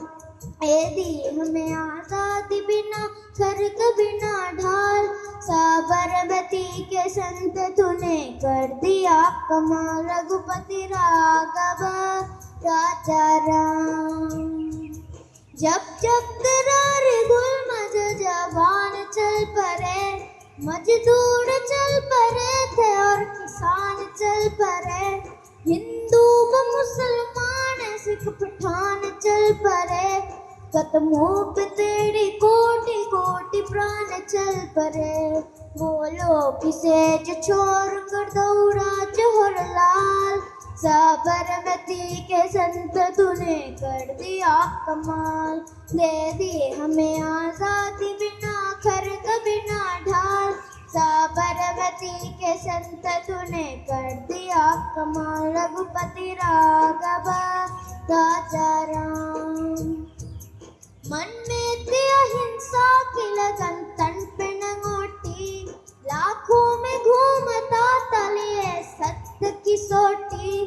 ए दी हमें आजादी बिना खर्क बिना ढाल, साबरमती के संत तूने कर दिया कमाल। रघुपति राघव राजा राम। जब जब करार गुल मज जवान चल पड़े, मजदूर चल पड़े थे और किसान चल पड़े। हिंदू व मुसलमान सिख पठान चल पड़े, कदमों पे तेरी कोटि कोटि प्राण चल पड़े। बोलो किसे जो छोड़ कर दौड़ा जवाहरलाल, साबरमती के संत तूने कर दिया कमाल। दे दी हमें आजादी बिना खर्क बिना ढाल, साबरमती के संत तूने कर दिया कमाल। रघुपति राघव राजा राम। मन में थी अहिंसा की लगन तन पे नंगोटी, लाखों में घूमता तलिए सत्य की सोटी।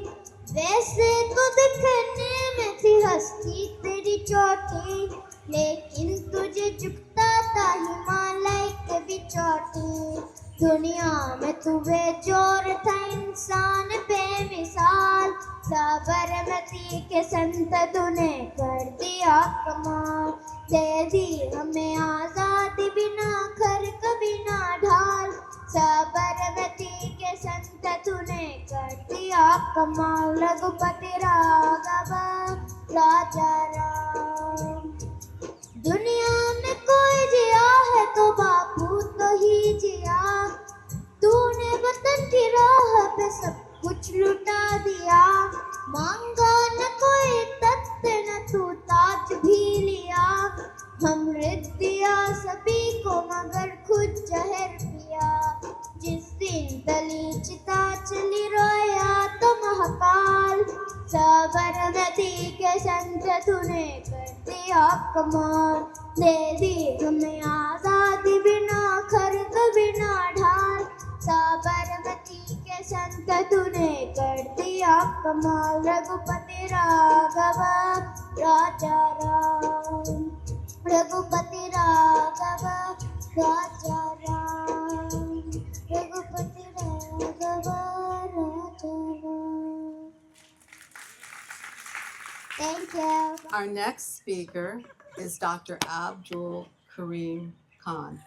वैसे तो दिखने में थी हस्ती तेरी चोटी, लेकिन तुझे झुकता था हिमालय के भी चोटी। दुनिया में तू बेजोर था इंसान बेमिसाल, साबरमती के संत तूने कर दिया कमाल। दे दी हमें आजादी बिना खर्क बिना ढाल, साबरमती के संत तूने कर दिया कमाल। रघुपति राघव राजा राम। दुनिया में कोई जिया है तो बापू तो ही जिया, तूने वतन की राह पे सब कुछ लुटा दिया। मांगा न कोई तख्त न तू ताज भी लिया, अमृत दिया सभी को मगर खुद जहर पिया। जिस दिन दली चिता चली रोया तो महाकाल, साबरमती के संत तूने कर दिया कमाल। दे दी हमें आजादी बिना खर्क बिना ढाल, साबरमती के संत तूने कर दिया कमाल। रघुपति राघव राजा राम। रघुपति राघव राजा राम। रघुपति राघव राजा Ram. Thank you. Our next speaker is Dr. Abdul Karim Khan.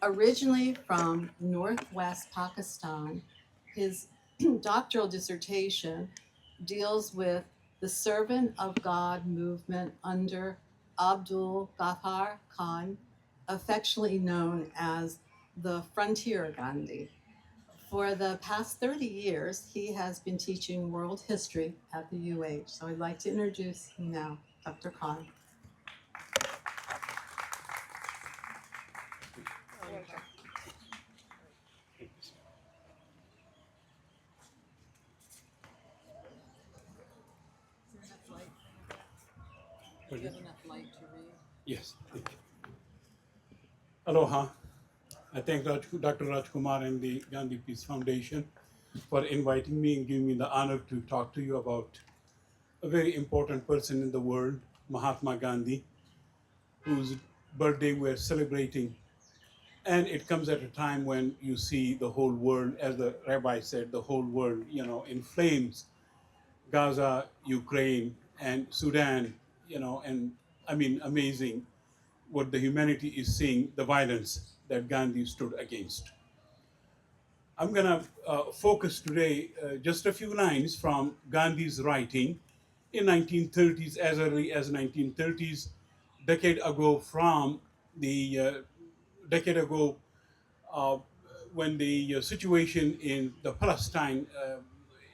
Originally from northwest Pakistan, his doctoral dissertation deals with the Servant of God movement under Abdul Ghaffar Khan, affectionately known as the Frontier Gandhi. For the past 30 years, he has been teaching world history at the UH. So I'd like to introduce him now, Dr. Khan. Yes. Aloha. I thank Dr. Rajkumar and the Gandhi Peace Foundation for inviting me and giving me the honor to talk to you about a very important person in the world, Mahatma Gandhi, whose birthday we're celebrating. And it comes at a time when you see the whole world, as the rabbi said, the whole world, in flames. Gaza, Ukraine, and Sudan, and I mean, amazing what the humanity is seeing, the violence that Gandhi stood against. I'm going to focus today just a few lines from Gandhi's writing in 1930s, as early as 1930s, decade ago when the situation in the Palestine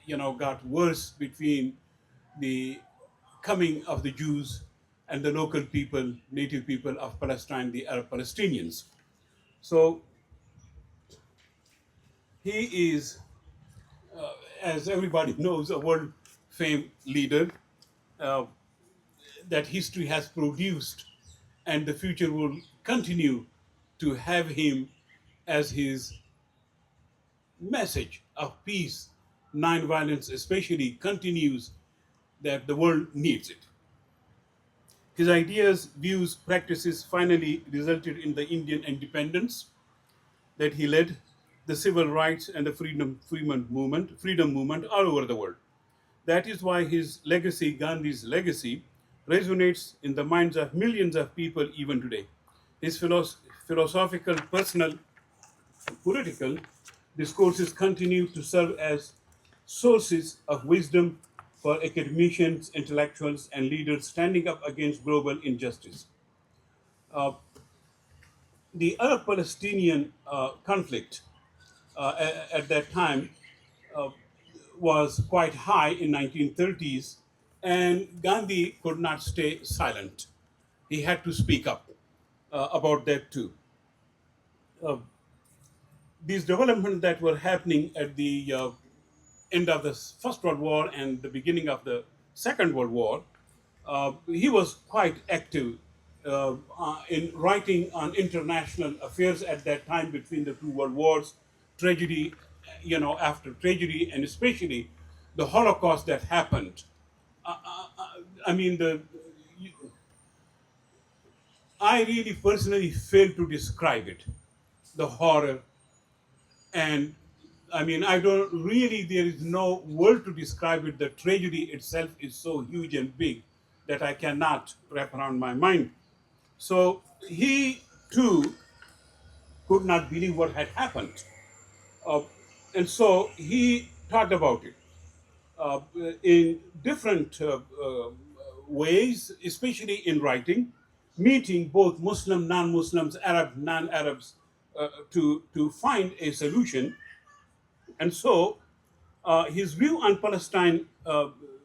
got worse between the coming of the Jews and the local people, native people of Palestine, the Arab Palestinians. So he is, as everybody knows, a world famed leader uh, that history has produced, and the future will continue to have him as his message of peace, nonviolence especially, continues, that the world needs it. His ideas, views, practices finally resulted in the Indian independence that he led, the civil rights and the freedom movement all over the world. That is why his legacy, Gandhi's legacy, resonates in the minds of millions of people even today. His philosophical, personal, political discourses continue to serve as sources of wisdom for academicians, intellectuals, and leaders standing up against global injustice. Uh, the Arab Palestinian conflict at that time uh, was quite high in 1930s, and Gandhi could not stay silent. He had to speak up about that too. Uh, these developments that were happening at the end of the First World War and the beginning of the Second World War, he was quite active in writing on international affairs at that time between the two world wars, tragedy, after tragedy, and especially the Holocaust that happened. I mean, I really personally fail to describe it, the horror. And I mean, I don't really, there is no word to describe it. The tragedy itself is so huge and big that I cannot wrap around my mind. So he too could not believe what had happened. Uh, and so he talked about it uh, in different ways, especially in writing, meeting both Muslim, non-Muslims, Arab, non-Arabs, to find a solution. And so his view on Palestine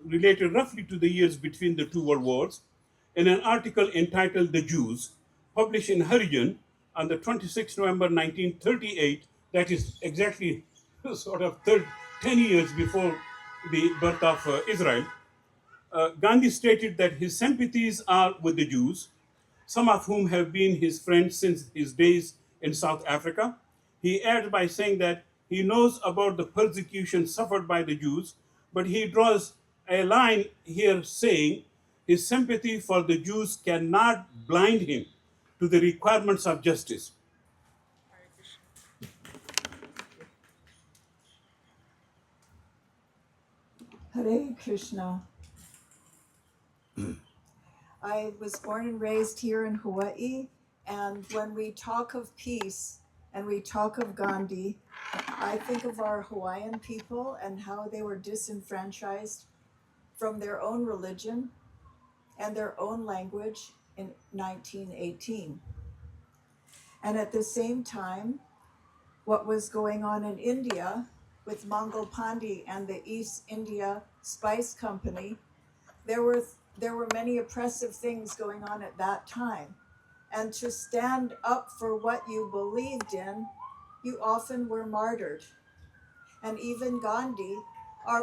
related roughly to the years between the two world wars in an article entitled The Jews, published in Harijan on the 26th November 1938, that is exactly sort of 10 years before the birth of Israel. Gandhi stated that his sympathies are with the Jews, some of whom have been his friends since his days in South Africa. He adds by saying that he knows about the persecution suffered by the Jews, but he draws a line here saying his sympathy for the Jews cannot blind him to the requirements of justice. Hare Krishna. I was born and raised here in Hawaii, and when we talk of peace and we talk of Gandhi, I think of our Hawaiian people and how they were disenfranchised from their own religion and their own language in 1918. And at the same time, what was going on in India with Mangal Pandey and the East India Spice Company, there were many oppressive things going on at that time. And to stand up for what you believed in, you often were martyred. And even Gandhi,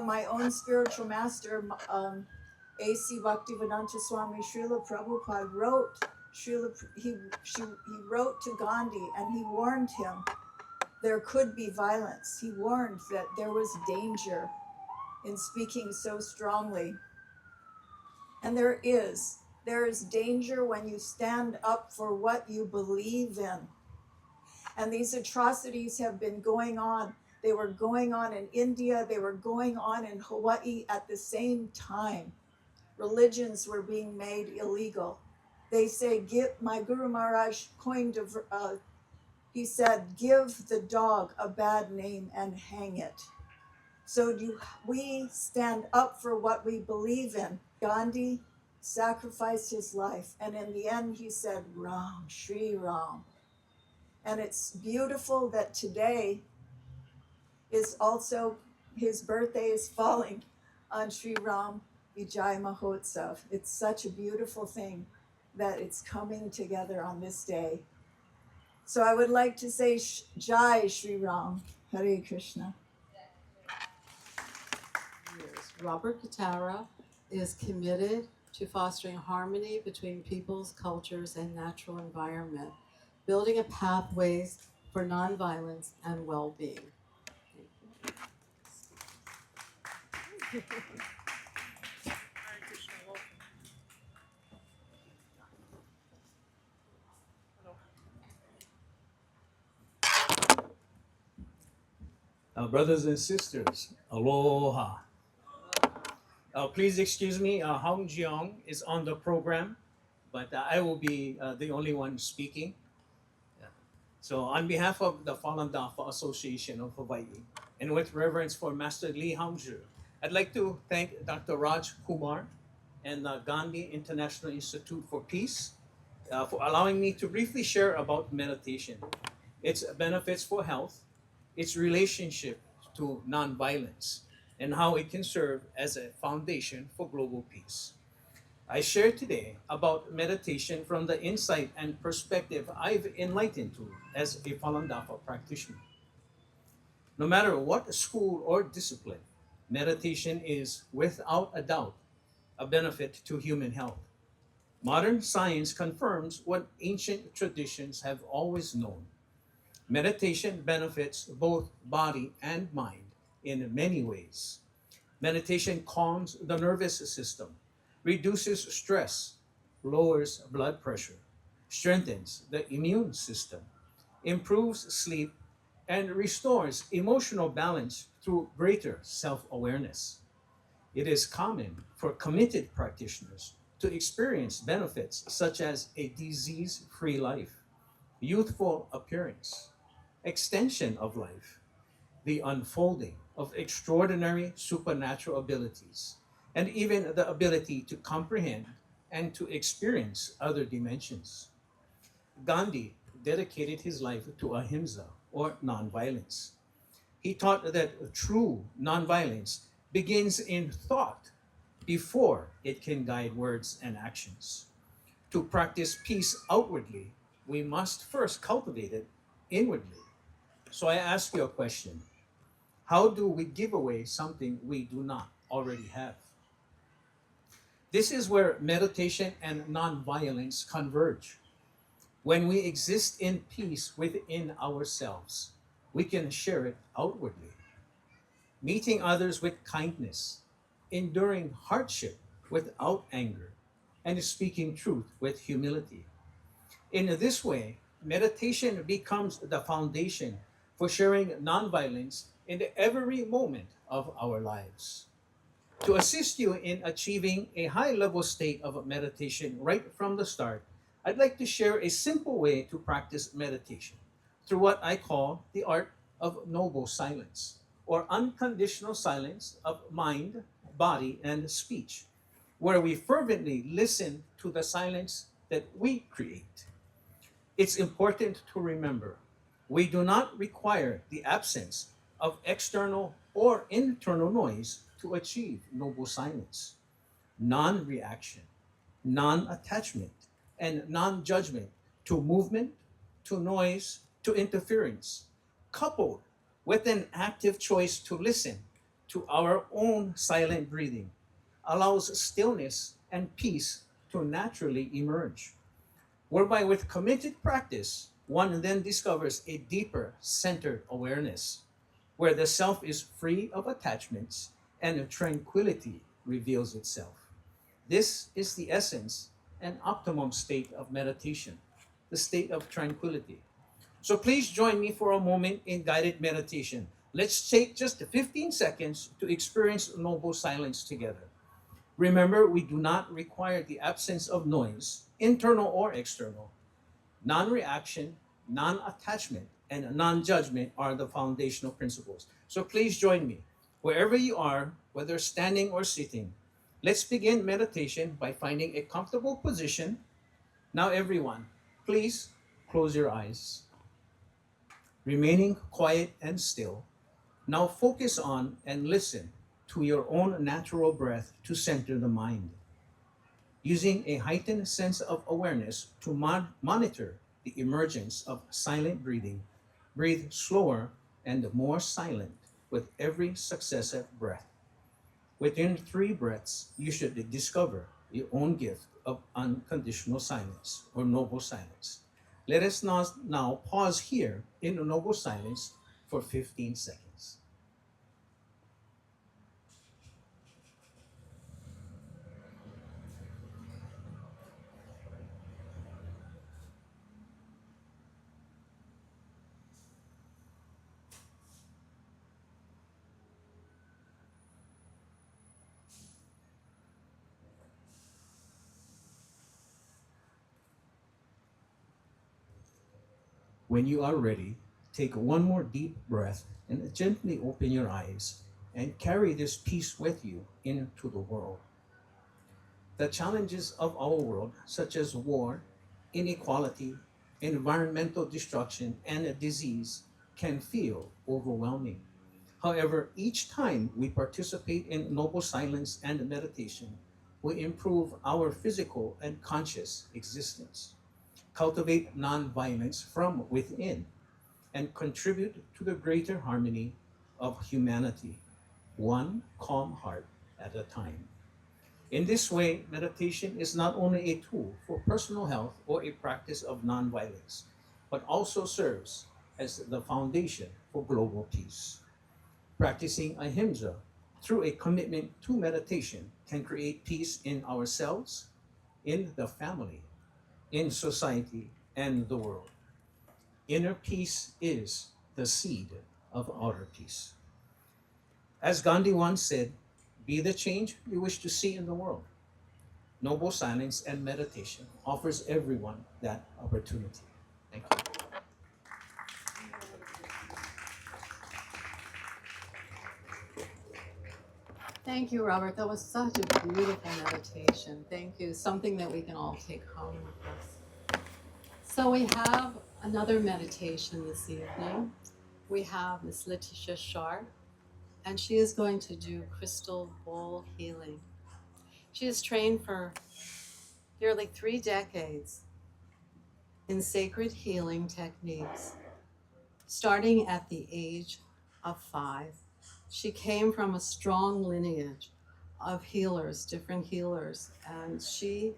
my own spiritual master, A.C. Bhaktivedanta Swami Srila Prabhupada wrote, he wrote to Gandhi and he warned him there could be violence. He warned that there was danger in speaking so strongly. And there is danger when you stand up for what you believe in. And these atrocities have been going on. They were going on in India, they were going on in Hawaii at the same time. Religions were being made illegal. They say, my Guru Maharaj coined he said, give the dog a bad name and hang it. So we stand up for what we believe in. Gandhi sacrificed his life, and in the end he said, Ram, Shri Ram. And it's beautiful that today is also his birthday is falling on Sri Ram Vijay Mahotsav. It's such a beautiful thing that it's coming together on this day. So I would like to say Jai Sri Ram, Hare Krishna. Robert Katara is committed to fostering harmony between peoples, cultures, and natural environment, building a pathways for nonviolence and well-being. Brothers and sisters, aloha. Please excuse me, Hong Jiong is on the program, but I will be the only one speaking. So on behalf of the Falun Dafa Association of Hawaii, and with reverence for Master Li Hongzhi, I'd like to thank Dr. Raj Kumar and the Gandhi International Institute for Peace for allowing me to briefly share about meditation, its benefits for health, its relationship to nonviolence, and how it can serve as a foundation for global peace. I share today about meditation from the insight and perspective I've enlightened to as a Falun Dafa practitioner. No matter what school or discipline, meditation is without a doubt a benefit to human health. Modern science confirms what ancient traditions have always known. Meditation benefits both body and mind in many ways. Meditation calms the nervous system, reduces stress, lowers blood pressure, strengthens the immune system, improves sleep, and restores emotional balance through greater self-awareness. It is common for committed practitioners to experience benefits such as a disease-free life, youthful appearance, extension of life, the unfolding of extraordinary supernatural abilities, and even the ability to comprehend and to experience other dimensions. Gandhi dedicated his life to Ahimsa, or nonviolence. He taught that true nonviolence begins in thought before it can guide words and actions. To practice peace outwardly, we must first cultivate it inwardly. So I ask you a question. How do we give away something we do not already have? This is where meditation and nonviolence converge. When we exist in peace within ourselves, we can share it outwardly. Meeting others with kindness, enduring hardship without anger, and speaking truth with humility. In this way, meditation becomes the foundation for sharing nonviolence in every moment of our lives. To assist you in achieving a high-level state of meditation right from the start, I'd like to share a simple way to practice meditation through what I call the art of noble silence, or unconditional silence of mind, body, and speech, where we fervently listen to the silence that we create. It's important to remember we do not require the absence of external or internal noise to achieve noble silence. Non-reaction, non-attachment, and non-judgment to movement, to noise, to interference, coupled with an active choice to listen to our own silent breathing, allows stillness and peace to naturally emerge, whereby with committed practice, one then discovers a deeper centered awareness, where the self is free of attachments and tranquility reveals itself. This is the essence and optimum state of meditation, the state of tranquility. So please join me for a moment in guided meditation. Let's take just 15 seconds to experience noble silence together. Remember, we do not require the absence of noise, internal or external. Non-reaction, non-attachment, and non-judgment are the foundational principles. So please join me. Wherever you are, whether standing or sitting, let's begin meditation by finding a comfortable position. Now everyone, please close your eyes. Remaining quiet and still, Now focus on and listen to your own natural breath to center the mind. Using a heightened sense of awareness to monitor the emergence of silent breathing, breathe slower and more silent with every successive breath. Within 3 breaths, you should discover your own gift of unconditional silence or noble silence. Let us now pause here in noble silence for 15 seconds. When you are ready, take one more deep breath and gently open your eyes and carry this peace with you into the world. The challenges of our world, such as war, inequality, environmental destruction, and disease, can feel overwhelming. However, each time we participate in noble silence and meditation, we improve our physical and conscious existence, cultivate nonviolence from within, and contribute to the greater harmony of humanity, one calm heart at a time. In this way, meditation is not only a tool for personal health or a practice of nonviolence, but also serves as the foundation for global peace. Practicing Ahimsa through a commitment to meditation can create peace in ourselves, in the family, in society, and the world. Inner peace is the seed of outer peace. As Gandhi once said, be the change you wish to see in the world. Noble silence and meditation offers everyone that opportunity. Thank you. Thank you, Robert. That was such a beautiful meditation. Thank you. Something that we can all take home with us. So we have another meditation this evening. We have Miss Letitia Sharp, and she is going to do crystal bowl healing. She has trained for nearly 3 decades in sacred healing techniques, starting at the age of 5. She came from a strong lineage of healers, different healers, and she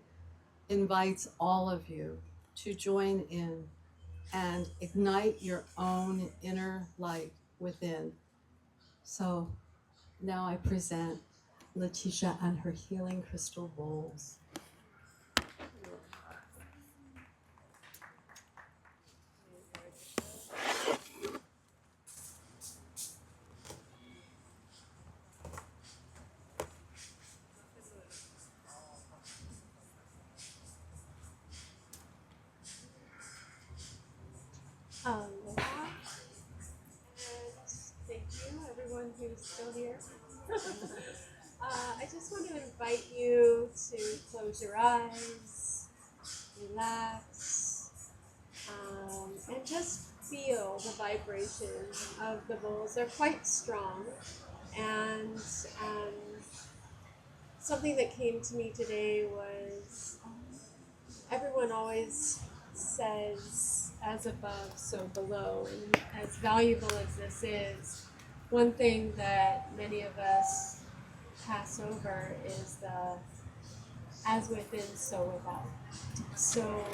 invites all of you to join in and ignite your own inner light within. So now I present Letitia and her healing crystal bowls. Aloha, and thank you, everyone who's still here. I just want to invite you to close your eyes, relax, and just feel the vibration of the bowls. They're quite strong, and something that came to me today was everyone always says, as above, so below. And as valuable as this is, one thing that many of us pass over is the as within, so without. So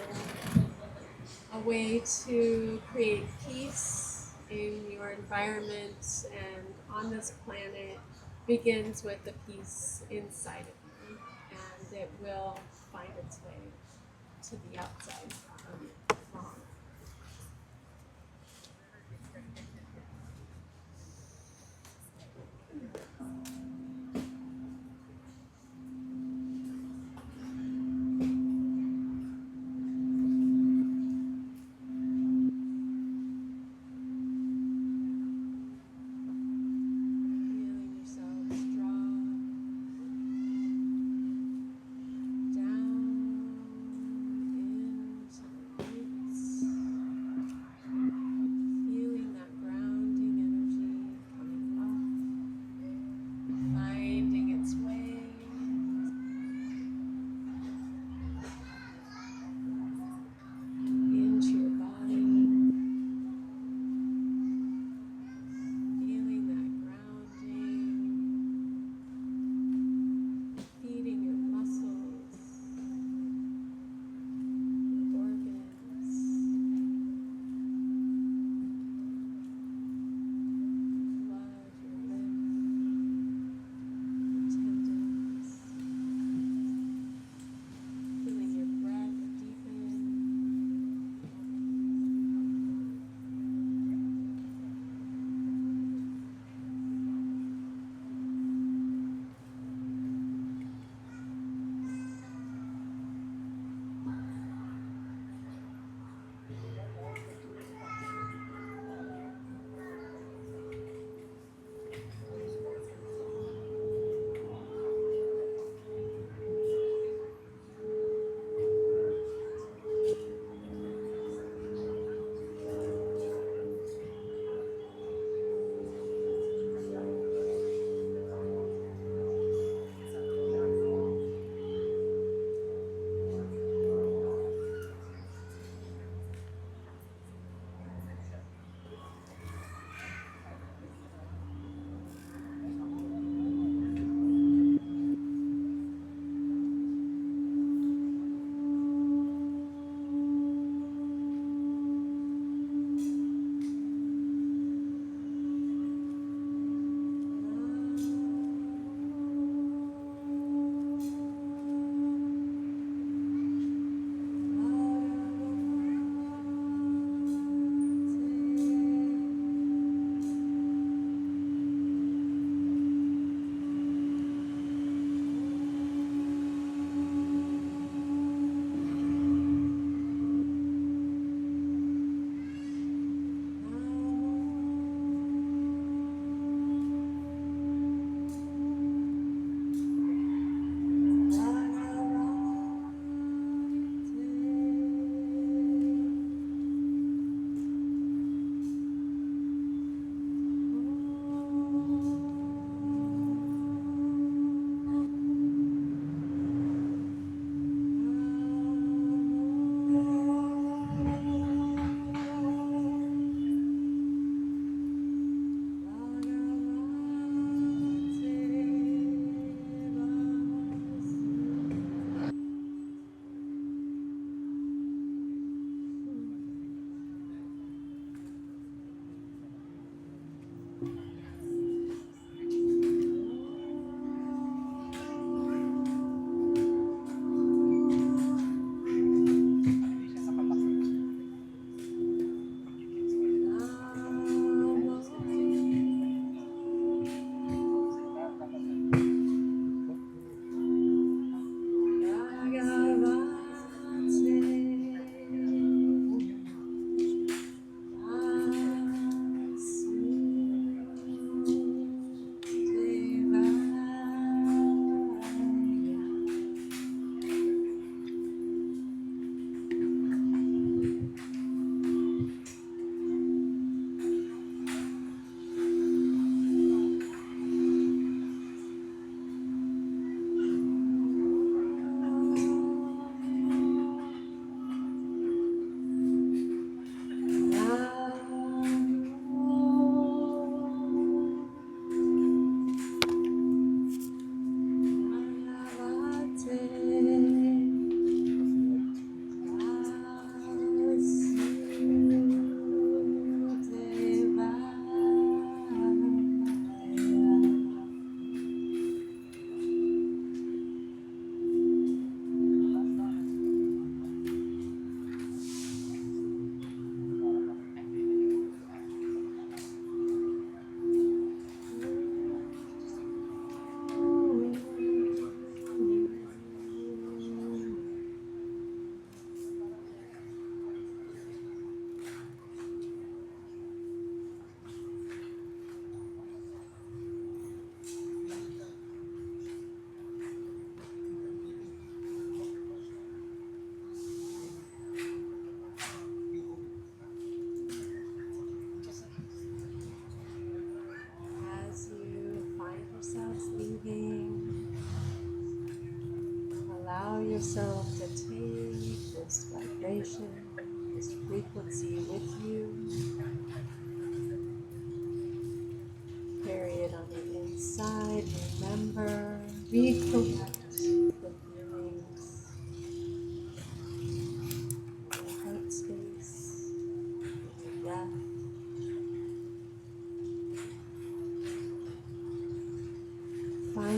a way to create peace in your environment and on this planet begins with the peace inside of you, and it will find its way to the outside. Feeling yourself draw down into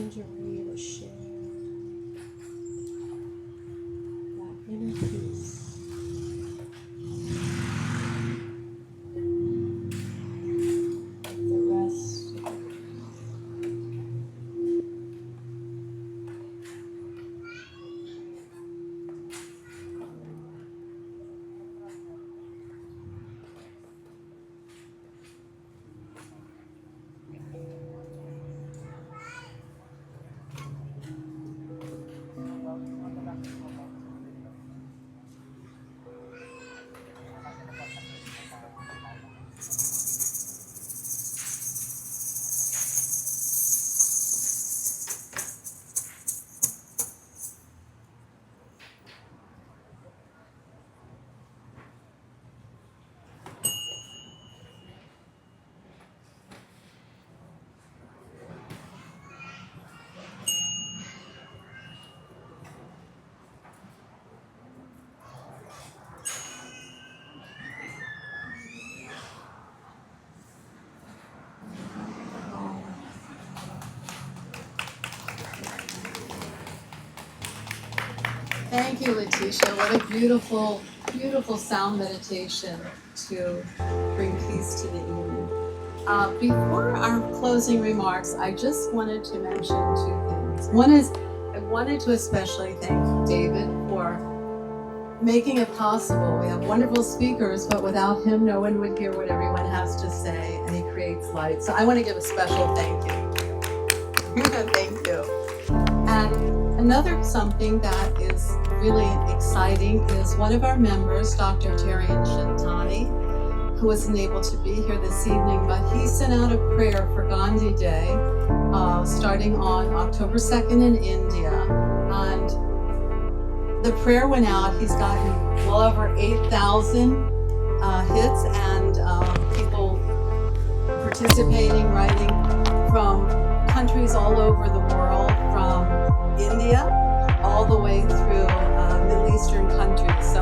Manjari to share that inner peace. The rest of the Thank you, Letitia. What a beautiful, beautiful sound meditation to bring peace to the evening. Before our closing remarks, I just wanted to mention two things. One is, I wanted to especially thank David for making it possible. We have wonderful speakers, but without him, no one would hear what everyone has to say, and he creates light. So I want to give a special thank you. Thank you. And another something that is really exciting is one of our members, Dr. Terry Shintani, who wasn't able to be here this evening, but he sent out a prayer for Gandhi Day, starting on October 2nd in India. And the prayer went out. He's gotten well over 8,000 hits and people participating, writing from countries all over the world, from India all the way through Middle Eastern countries. So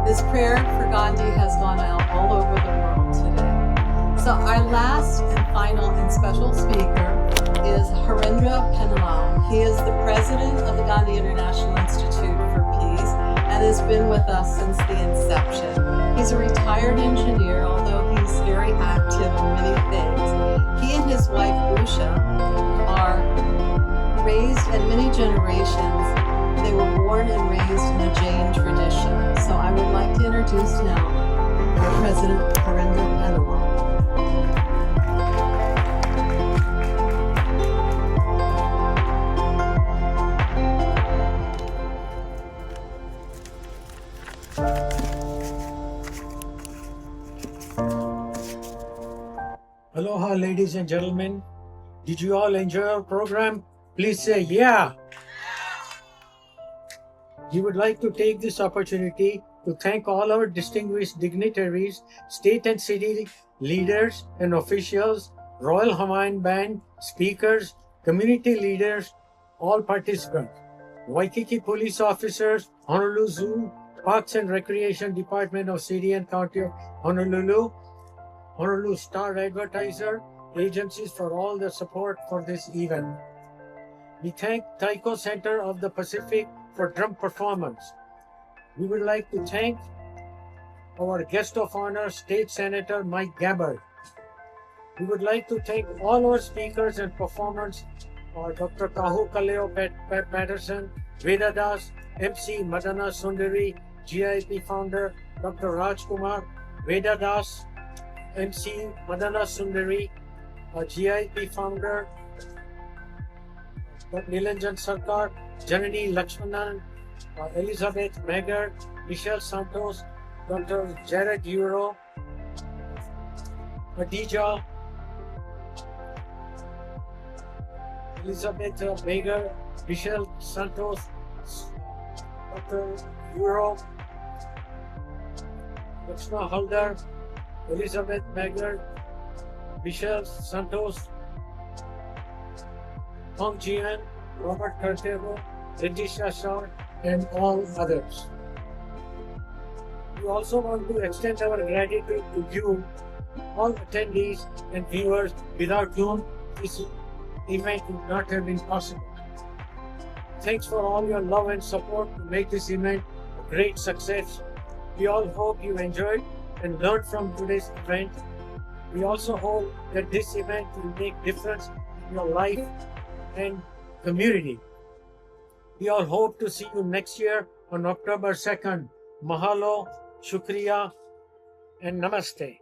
this prayer for Gandhi has gone out all over the world today. So our last and final and special speaker is Harendra Penalal. He is the president of the Gandhi International Institute for Peace and has been with us since the inception. He's a retired engineer, although he's very active in many things. He and his wife Usha are raised in many generations. They were born and raised in the Jain tradition. So I would like to introduce now our President Harendra Penalal. Aloha, ladies and gentlemen. Did you all enjoy our program? Please say yeah. We would like to take this opportunity to thank all our distinguished dignitaries, state and city leaders and officials, Royal Hawaiian Band, speakers, community leaders, all participants, Waikiki police officers, Honolulu Zoo, Parks and Recreation Department of City and County of Honolulu, Honolulu Star Advertiser, agencies for all the support for this event. We thank Taiko Center of the Pacific for drum performance. We would like to thank our guest of honor, State Senator Mike Gabbard. We would like to thank all our speakers and performers, Dr. Kahu Kaleo Patterson, Veda Das, MC Madana Sundari, GIIP founder, Dr. Rajkumar, Veda Das, MC Madana Sundari, GIIP founder, Dr. Nilanjan Sarkar, Janani Lakshmanan, Elizabeth Megger, Michelle Santos, Dr. Jared Euro, Adija, Elizabeth Megger, Michelle Santos, Dr. Euro, Lakshma Haldar, Elizabeth Megger, Michelle Santos, Hong Jian, Robert Cartero, Letitia Shaw, and all others. We also want to extend our gratitude to you, all attendees and viewers, without whom this event would not have been possible. Thanks for all your love and support to make this event a great success. We all hope you enjoyed and learned from today's event. We also hope that this event will make difference in your life and community. We all hope to see you next year on October 2nd. Mahalo, Shukriya, and Namaste.